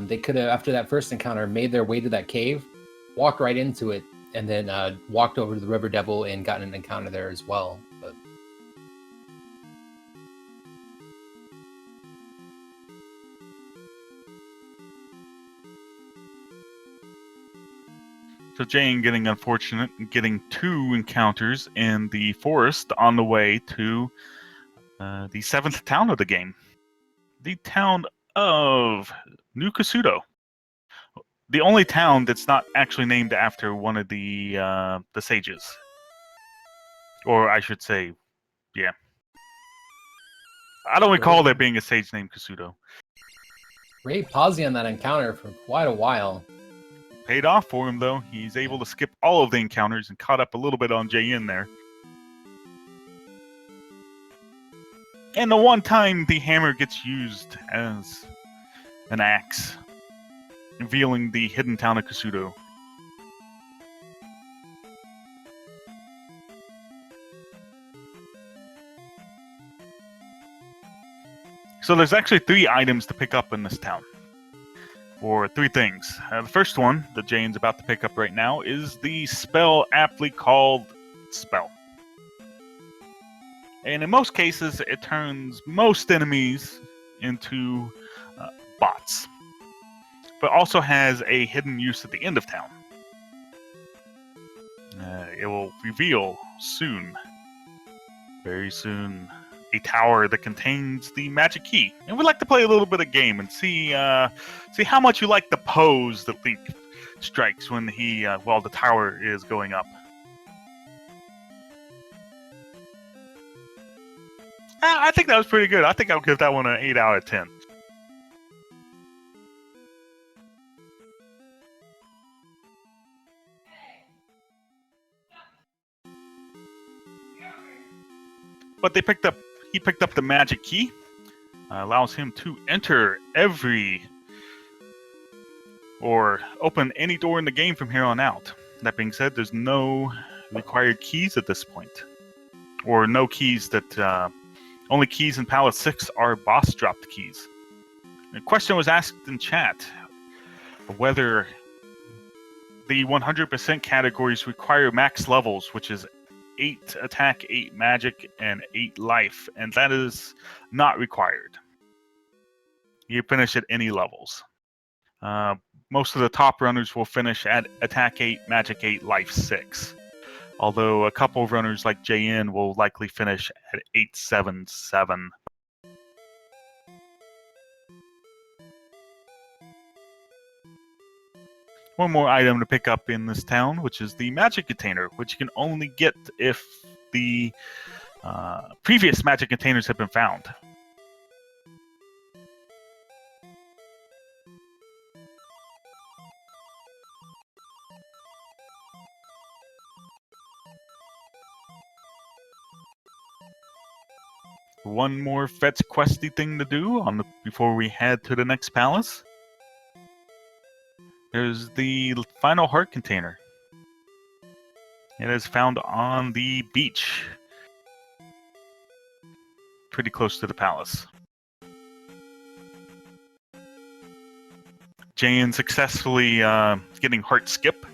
They could have, after that first encounter, made their way to that cave, walked right into it, and then walked over to the River Devil and gotten an encounter there as well. But So Jane getting unfortunate and getting 2 encounters in the forest on the way to the 7th town of the game. The town of New Kasuto. The only town that's not actually named after one of the sages. Or I should say, yeah. I don't recall there being a sage named Kasuto. Ray pausing on that encounter for quite a while. Paid off for him, though. He's able to skip all of the encounters and caught up a little bit on JN there. And the one time the hammer gets used as an axe, revealing the hidden town of Kasuto. So there's actually 3 items to pick up in this town. Or 3 things. The first one that Jane's about to pick up right now is the spell aptly called Spell. And in most cases, it turns most enemies into bots. But also has a hidden use at the end of town. It will reveal soon, very soon, a tower that contains the magic key. And we'd like to play a little bit of game and see how much you like the pose that Link strikes when while the tower is going up. I think that was pretty good. I think I'll give that one an 8 out of 10. But he picked up the magic key. Allows him to enter or open any door in the game from here on out. That being said, there's no required keys at this point. Or no keys that... only keys in Palace 6 are boss dropped keys. The question was asked in chat whether the 100% categories require max levels, which is 8 attack, 8 magic, and 8 life, and that is not required. You finish at any levels. Most of the top runners will finish at attack 8, magic 8, life 6. Although a couple of runners like JN will likely finish at 877. One more item to pick up in this town, which is the magic container, which you can only get if the previous magic containers have been found. One more fetch questy thing to do before we head to the next palace. There's the final heart container. It is found on the beach, pretty close to the palace. Jayan successfully getting heart skip.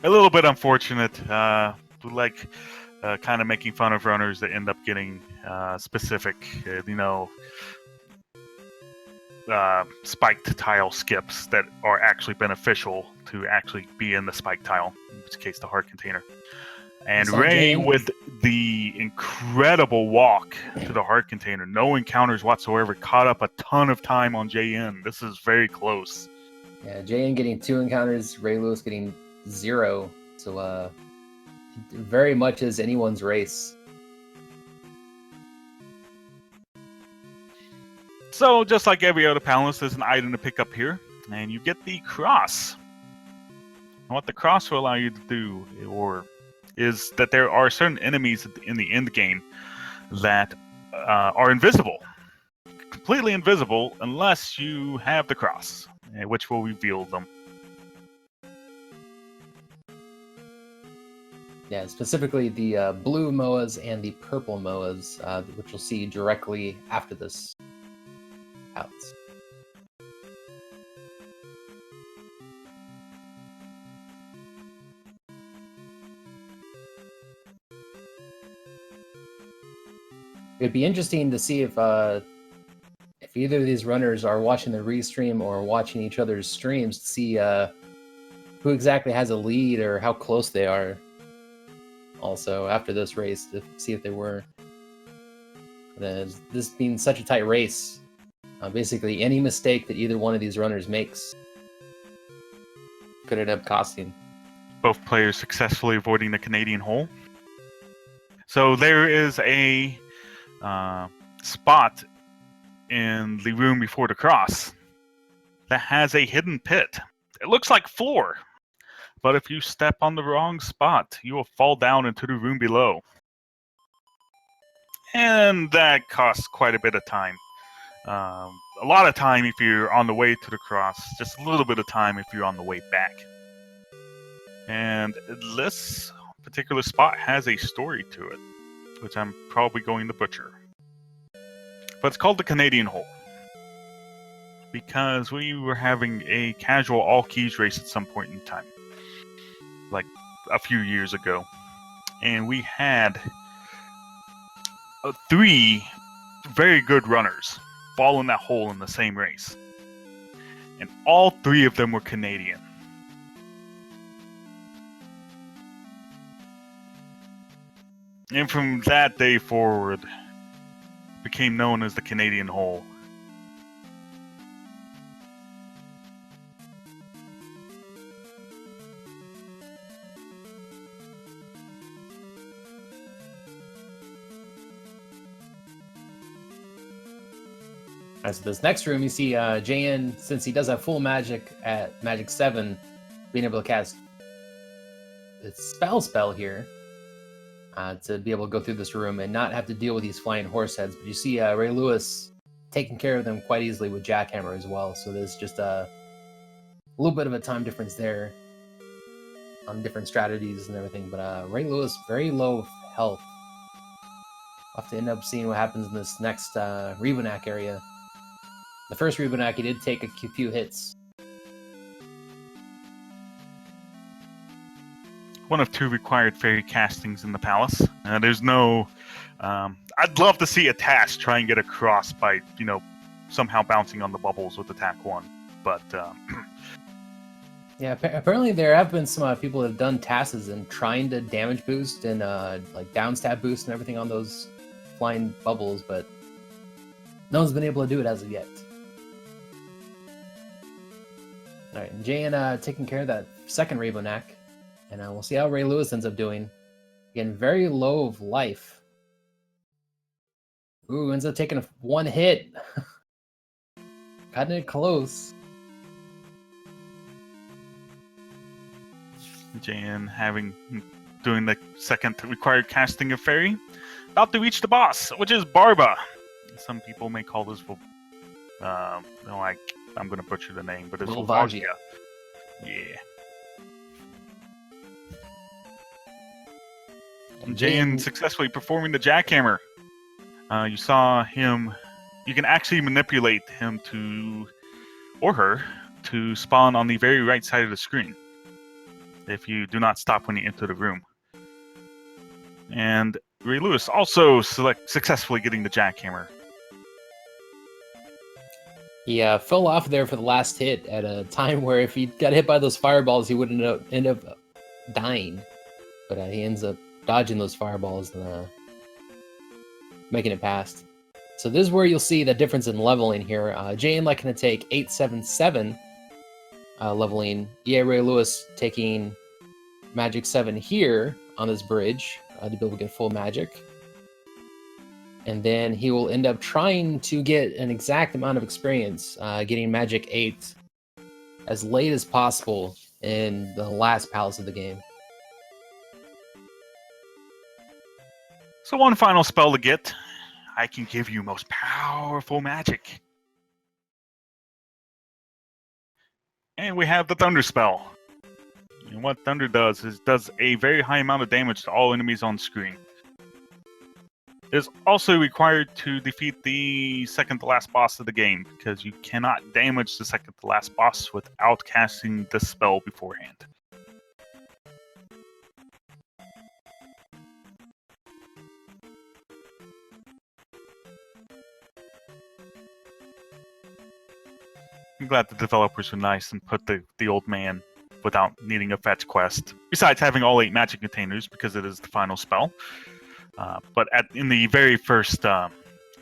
A little bit unfortunate, kind of making fun of runners that end up getting specific, spiked tile skips that are actually beneficial to actually be in the spiked tile, in this case the heart container. And Ray with the incredible walk to the heart container, no encounters whatsoever, caught up a ton of time on JN. This is very close. Yeah, JN getting 2 encounters, Ray Lewis getting 0. So very much is anyone's race. So, just like every other palace, there's an item to pick up here, and you get the cross. And what the cross will allow you to do, is that there are certain enemies in the end game that are invisible, completely invisible, unless you have the cross, which will reveal them. Yeah, specifically the blue MOAs and the purple MOAs, which you'll see directly after this. out. It'd be interesting to see if either of these runners are watching the restream or watching each other's streams to see who exactly has a lead or how close they are. Also, after this race, to see if they were. This being such a tight race, basically any mistake that either one of these runners makes could end up costing. Both players successfully avoiding the Canadian hole. So there is a spot in the room before the cross that has a hidden pit. It looks like floor, but if you step on the wrong spot, you will fall down into the room below. And that costs quite a bit of time. A lot of time if you're on the way to the cross, just a little bit of time if you're on the way back. And this particular spot has a story to it, which I'm probably going to butcher. But it's called the Canadian Hole, because we were having a casual all-keys race at some point in time, like a few years ago. And we had 3 very good runners fall in that hole in the same race. And all 3 of them were Canadian. And from that day forward, became known as the Canadian Hole. So this next room, you see JN, since he does have full magic at Magic 7, being able to cast its spell here to be able to go through this room and not have to deal with these flying horse heads. But you see Ray Lewis taking care of them quite easily with Jackhammer as well. So there's just a little bit of a time difference there on different strategies and everything. But Ray Lewis, very low health. We'll have to end up seeing what happens in this next Rebonak area. The first Rebonak, he did take a few hits. One of 2 required fairy castings in the palace. There's no... I'd love to see a task try and get across by, somehow bouncing on the bubbles with attack 1. But... Yeah, apparently there have been some people that have done tasks and trying to damage boost and like downstab boost and everything on those flying bubbles, but no one's been able to do it as of yet. Alright, and JN taking care of that second Rebonak. And we'll see how Ray Lewis ends up doing. Again, very low of life. Ooh, ends up taking 1 hit. Cutting it close. JN doing the second required casting of fairy. About to reach the boss, which is Barba. Some people may call this I'm going to butcher the name, but it's Volvagia. Yeah. And JN successfully performing the jackhammer. You saw him. You can actually manipulate him or her to spawn on the very right side of the screen if you do not stop when you enter the room. And Ray Lewis also successfully getting the jackhammer. He fell off there for the last hit at a time where if he got hit by those fireballs, he would end up dying. But he ends up dodging those fireballs and making it past. So this is where you'll see the difference in leveling here. JN looking to take 877 leveling. Ray Lewis taking Magic 7 here on this bridge to be able to get full magic. And then he will end up trying to get an exact amount of experience, getting Magic 8 as late as possible in the last palace of the game. So one final spell to get. I can give you most powerful magic. And we have the Thunder spell. And what Thunder does is does a very high amount of damage to all enemies on screen. is also required to defeat the second to last boss of the game, because you cannot damage the second to last boss without casting the spell beforehand. I'm glad the developers were nice and put the old man without needing a fetch quest. Besides having all 8 magic containers, because it is the final spell. But in the very first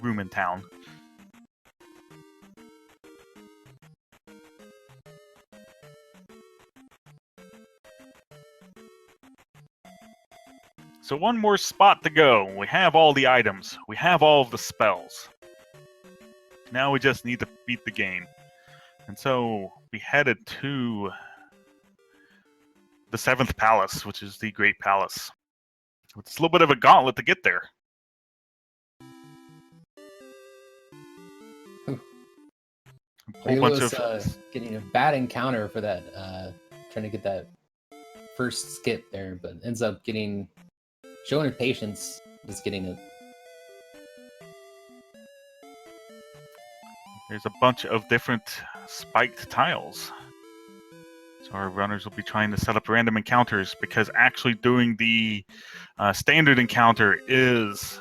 room in town. So one more spot to go. We have all the items. We have all of the spells. Now we just need to beat the game. And so we headed to the 7th Palace, which is the Great Palace. It's a little bit of a gauntlet to get there. He was getting a bad encounter for that, trying to get that first skip there, but ends up showing patience, just getting it. There's a bunch of different spiked tiles. So our runners will be trying to set up random encounters, because actually doing the standard encounter is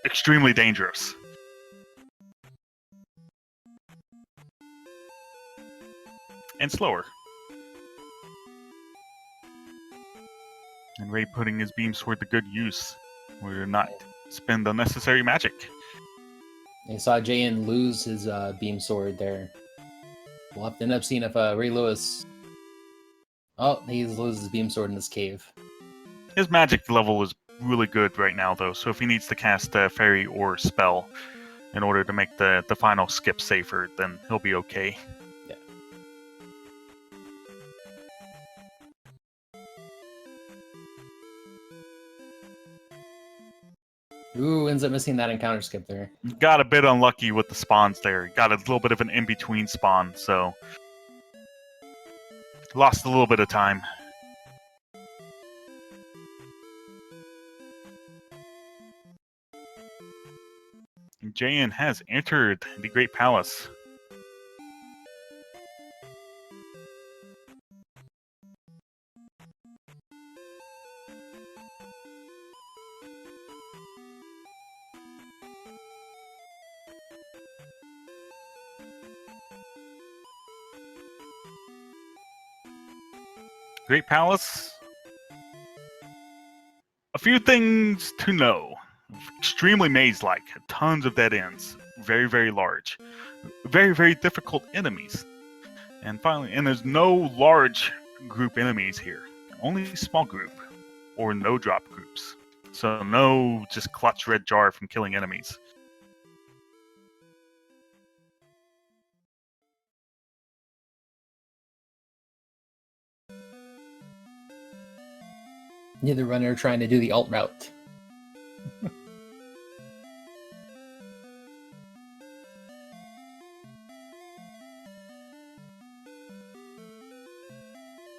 extremely dangerous. And slower. And Ray putting his beam sword to good use, in order to not spend unnecessary magic. You saw Jayan lose his beam sword there. We'll have to end up seeing if Ray Lewis... Oh, he loses his beam sword in this cave. His magic level is really good right now, though, so if he needs to cast a fairy or spell in order to make the final skip safer, then he'll be okay. Yeah. Ooh, ends up missing that encounter skip there. Got a bit unlucky with the spawns there. Got a little bit of an in-between spawn, so... lost a little bit of time. Jayan has entered the Great Palace. Great Palace. A few things to know. Extremely maze-like. Tons of dead ends. Very, very large. Very, very difficult enemies. And finally, there's no large group enemies here. Only small group. Or no drop groups. So no just clutch red jar from killing enemies. Neither runner trying to do the alt route.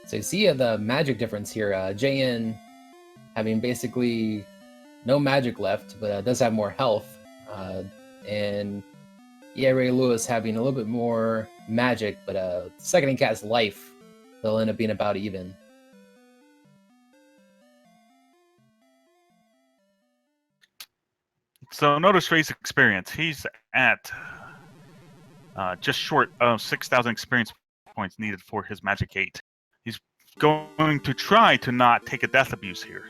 So you see the magic difference here. Jayan having basically no magic left, but does have more health. And earaylewis having a little bit more magic, but second in cast life, they'll end up being about even. So notice Ray's experience. He's at just short of 6,000 experience points needed for his Magic 8. He's going to try to not take a death abuse here.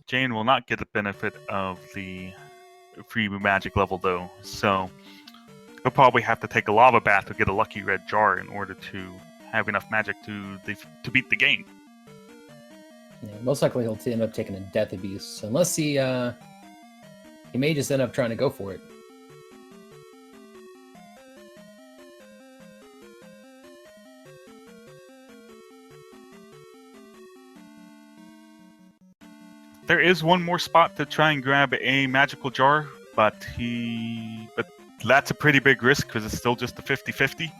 Jane will not get the benefit of the free magic level, though, so he'll probably have to take a lava bath to get a lucky red jar in order to have enough magic to beat the game. Yeah, most likely he'll end up taking a death abuse, unless he may just end up trying to go for it. There is one more spot to try and grab a magical jar, but that's a pretty big risk because it's still just a 50-50.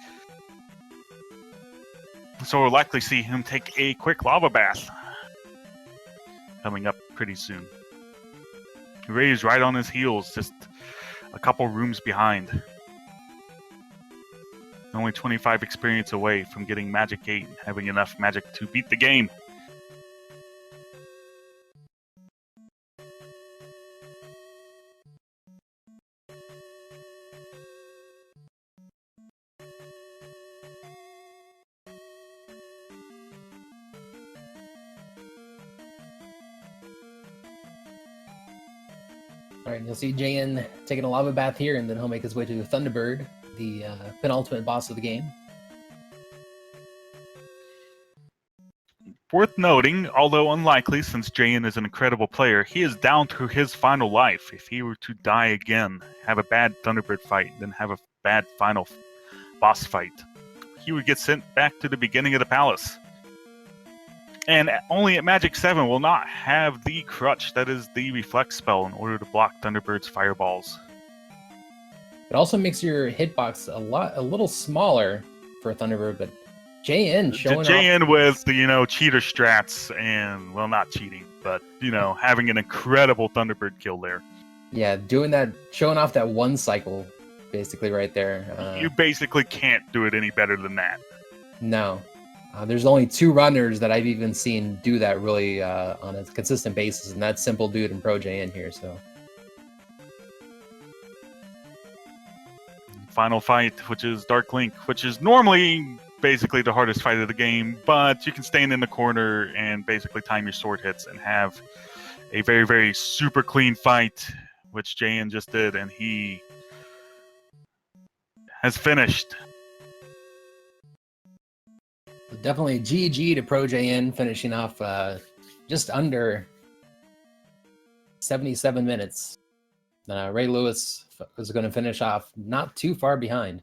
So we'll likely see him take a quick lava bath coming up pretty soon. Ray is right on his heels, just a couple rooms behind. Only 25 experience away from getting Magic 8 and having enough magic to beat the game. All right, you'll see Jayan taking a lava bath here, and then he'll make his way to Thunderbird, the penultimate boss of the game. Worth noting, although unlikely since Jayan is an incredible player, he is down to his final life. If he were to die again, have a bad Thunderbird fight, then have a bad final boss fight, he would get sent back to the beginning of the palace. And only at Magic 7 will not have the crutch that is the Reflect spell in order to block Thunderbird's fireballs. It also makes your hitbox a little smaller for a Thunderbird, but Jayan showing off. Jayan with the cheater strats and, well, not cheating, but having an incredible Thunderbird kill there. Yeah, doing that, showing off that one cycle, basically right there. You basically can't do it any better than that. No. There's only 2 runners that I've even seen do that really on a consistent basis, and that's Simple Dude and Pro Jayan here. So, final fight, which is Dark Link, which is normally basically the hardest fight of the game, but you can stand in the corner and basically time your sword hits and have a very, very super clean fight, which Jayan just did, and he has finished. definitely GG to Pro Jayan, finishing off just under 77 minutes. Ray Lewis is going to finish off not too far behind.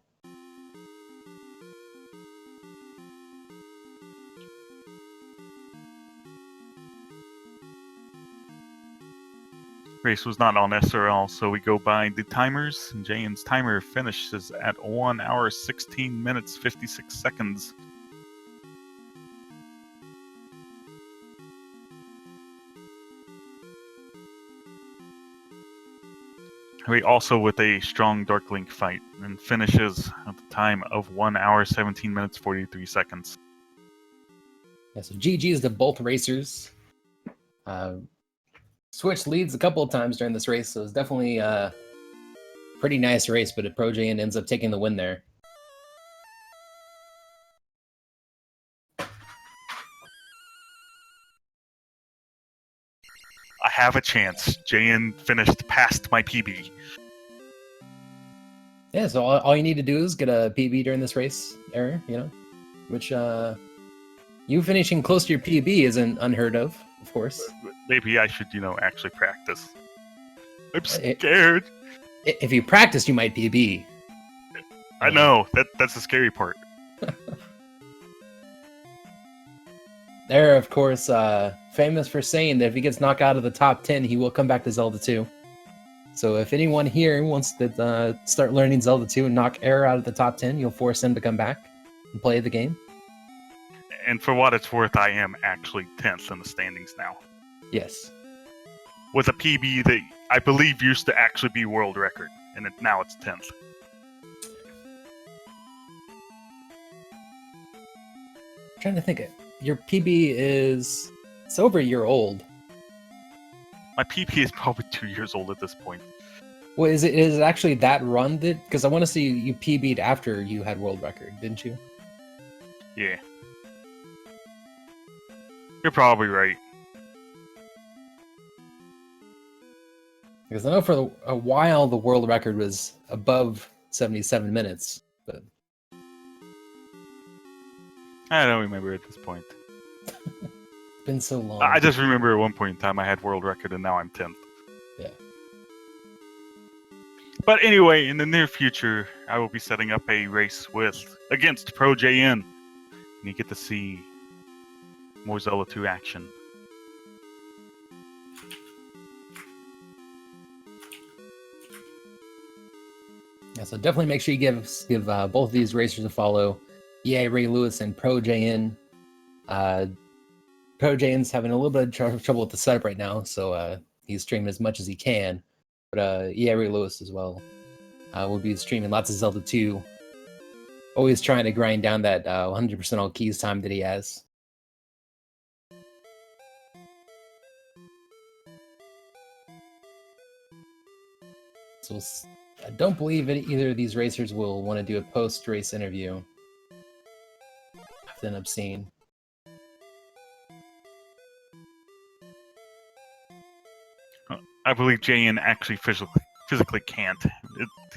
Race was not on SRL, so we go by the timers, and Jayan's timer finishes at 1 hour 16 minutes 56 seconds. Ray also with a strong Dark Link fight, and finishes at the time of 1 hour 17 minutes 43 seconds. Yeah, so GG's to both racers. Switch leads a couple of times during this race, so it's definitely a pretty nice race, but Pro Jayan ends up taking the win there. I have a chance. Jayan finished past my PB. Yeah, so all you need to do is get a PB during this race, Aaron, which you finishing close to your PB isn't unheard of course. Maybe I should, actually practice. I'm scared. If you practice, you might PB. I know. That's the scary part. They're, of course, famous for saying that if he gets knocked out of the top 10, he will come back to Zelda 2. So if anyone here wants to start learning Zelda 2 and knock Air out of the top 10, you'll force him to come back and play the game. And for what it's worth, I am actually 10th in the standings now. Yes. With a PB that I believe used to actually be world record, and now it's 10th. I'm trying to think. Your PB it's over a year old. My PB is probably 2 years old at this point. Well, is it actually that run that? Because I want to see you PB'd after you had world record, didn't you? Yeah. You're probably right. Because I know for a while the world record was above 77 minutes, but I don't remember at this point. It's been so long. I just remember at one point in time I had world record and now I'm 10th. Yeah. But anyway, in the near future, I will be setting up a race against Pro Jayan, and you get to see more Zelda 2 action. Yeah, so definitely make sure you give both of these racers a follow. earaylewis and Pro JN. Pro JN's having a little bit of trouble with the setup right now, so he's streaming as much as he can. But earaylewis as well will be streaming lots of Zelda 2. Always trying to grind down that 100% all keys time that he has. So I don't believe either of these racers will want to do a post-race interview. I have to end up seeing. I believe JN actually physically can't.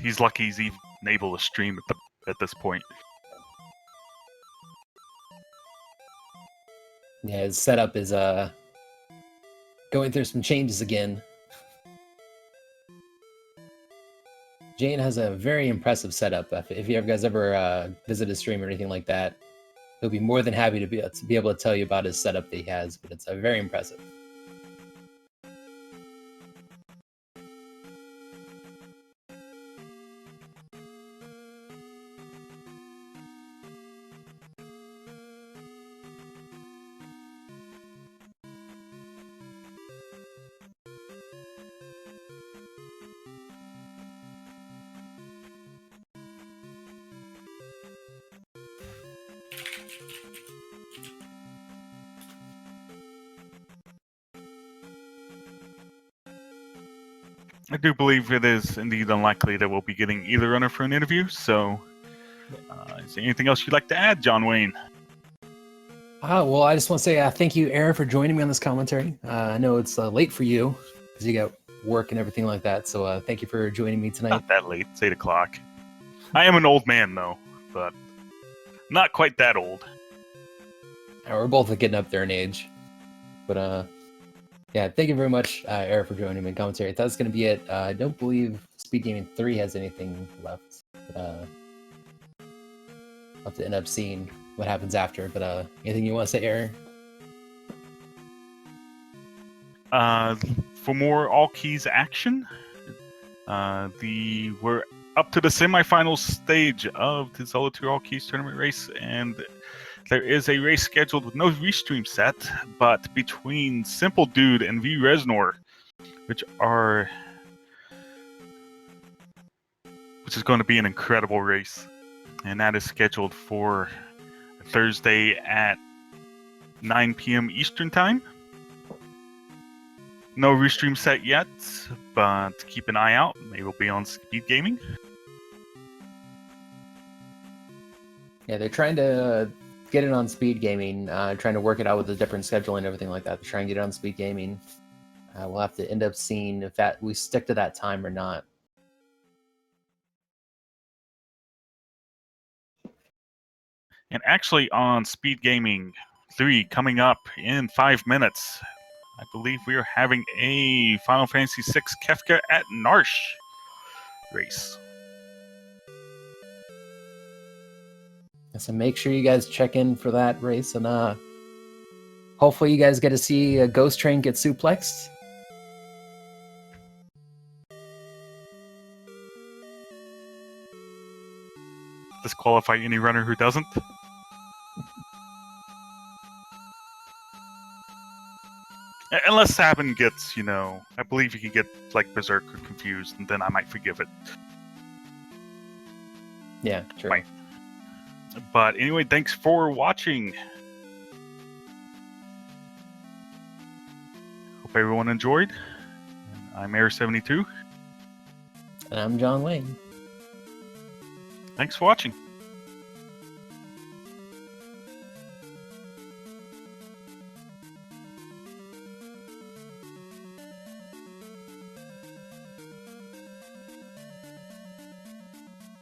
He's lucky he's even able to stream at this point. Yeah, his setup is going through some changes again. Jane has a very impressive setup. If you guys ever visit his stream or anything like that, he'll be more than happy to be able to tell you about his setup that he has. But it's very impressive. I do believe it is indeed unlikely that we'll be getting either runner for an interview, so is there anything else you'd like to add, John Wayne? Well, I just want to say thank you, Aaron, for joining me on this commentary. I know it's late for you because you got work and everything like that, so thank you for joining me tonight. Not that late. It's 8 o'clock. I am an old man, though, but not quite that old. We're both getting up there in age. But yeah, thank you very much, Eric, for joining me in commentary. That's going to be it. I don't believe Speed Gaming 3 has anything left. But I'll have to end up seeing what happens after. But anything you want to say, Aaron? For more all keys action, we're up to the semifinal stage of the Zelda 2 All Keys tournament race, and there is a race scheduled with no restream set, but between Simple Dude and V Resnor, which is going to be an incredible race, and that is scheduled for Thursday at 9 p.m. Eastern Time. No restream set yet, but keep an eye out. They will be on Speed Gaming. Yeah, they're trying to get it on Speed Gaming, trying to work it out with the different scheduling and everything like that. They're trying to get it on Speed Gaming. We'll have to end up seeing if we stick to that time or not. And actually on Speed Gaming 3 coming up in 5 minutes, I believe we are having a Final Fantasy VI Kefka at Narsh race. So make sure you guys check in for that race, and hopefully you guys get to see a Ghost Train get suplexed. Disqualify any runner who doesn't. Unless Sabin gets, I believe he can get like Berserker confused, and then I might forgive it. Yeah, true. Right. But anyway, thanks for watching. Hope everyone enjoyed. I'm Air72. And I'm John Wayne. Thanks for watching.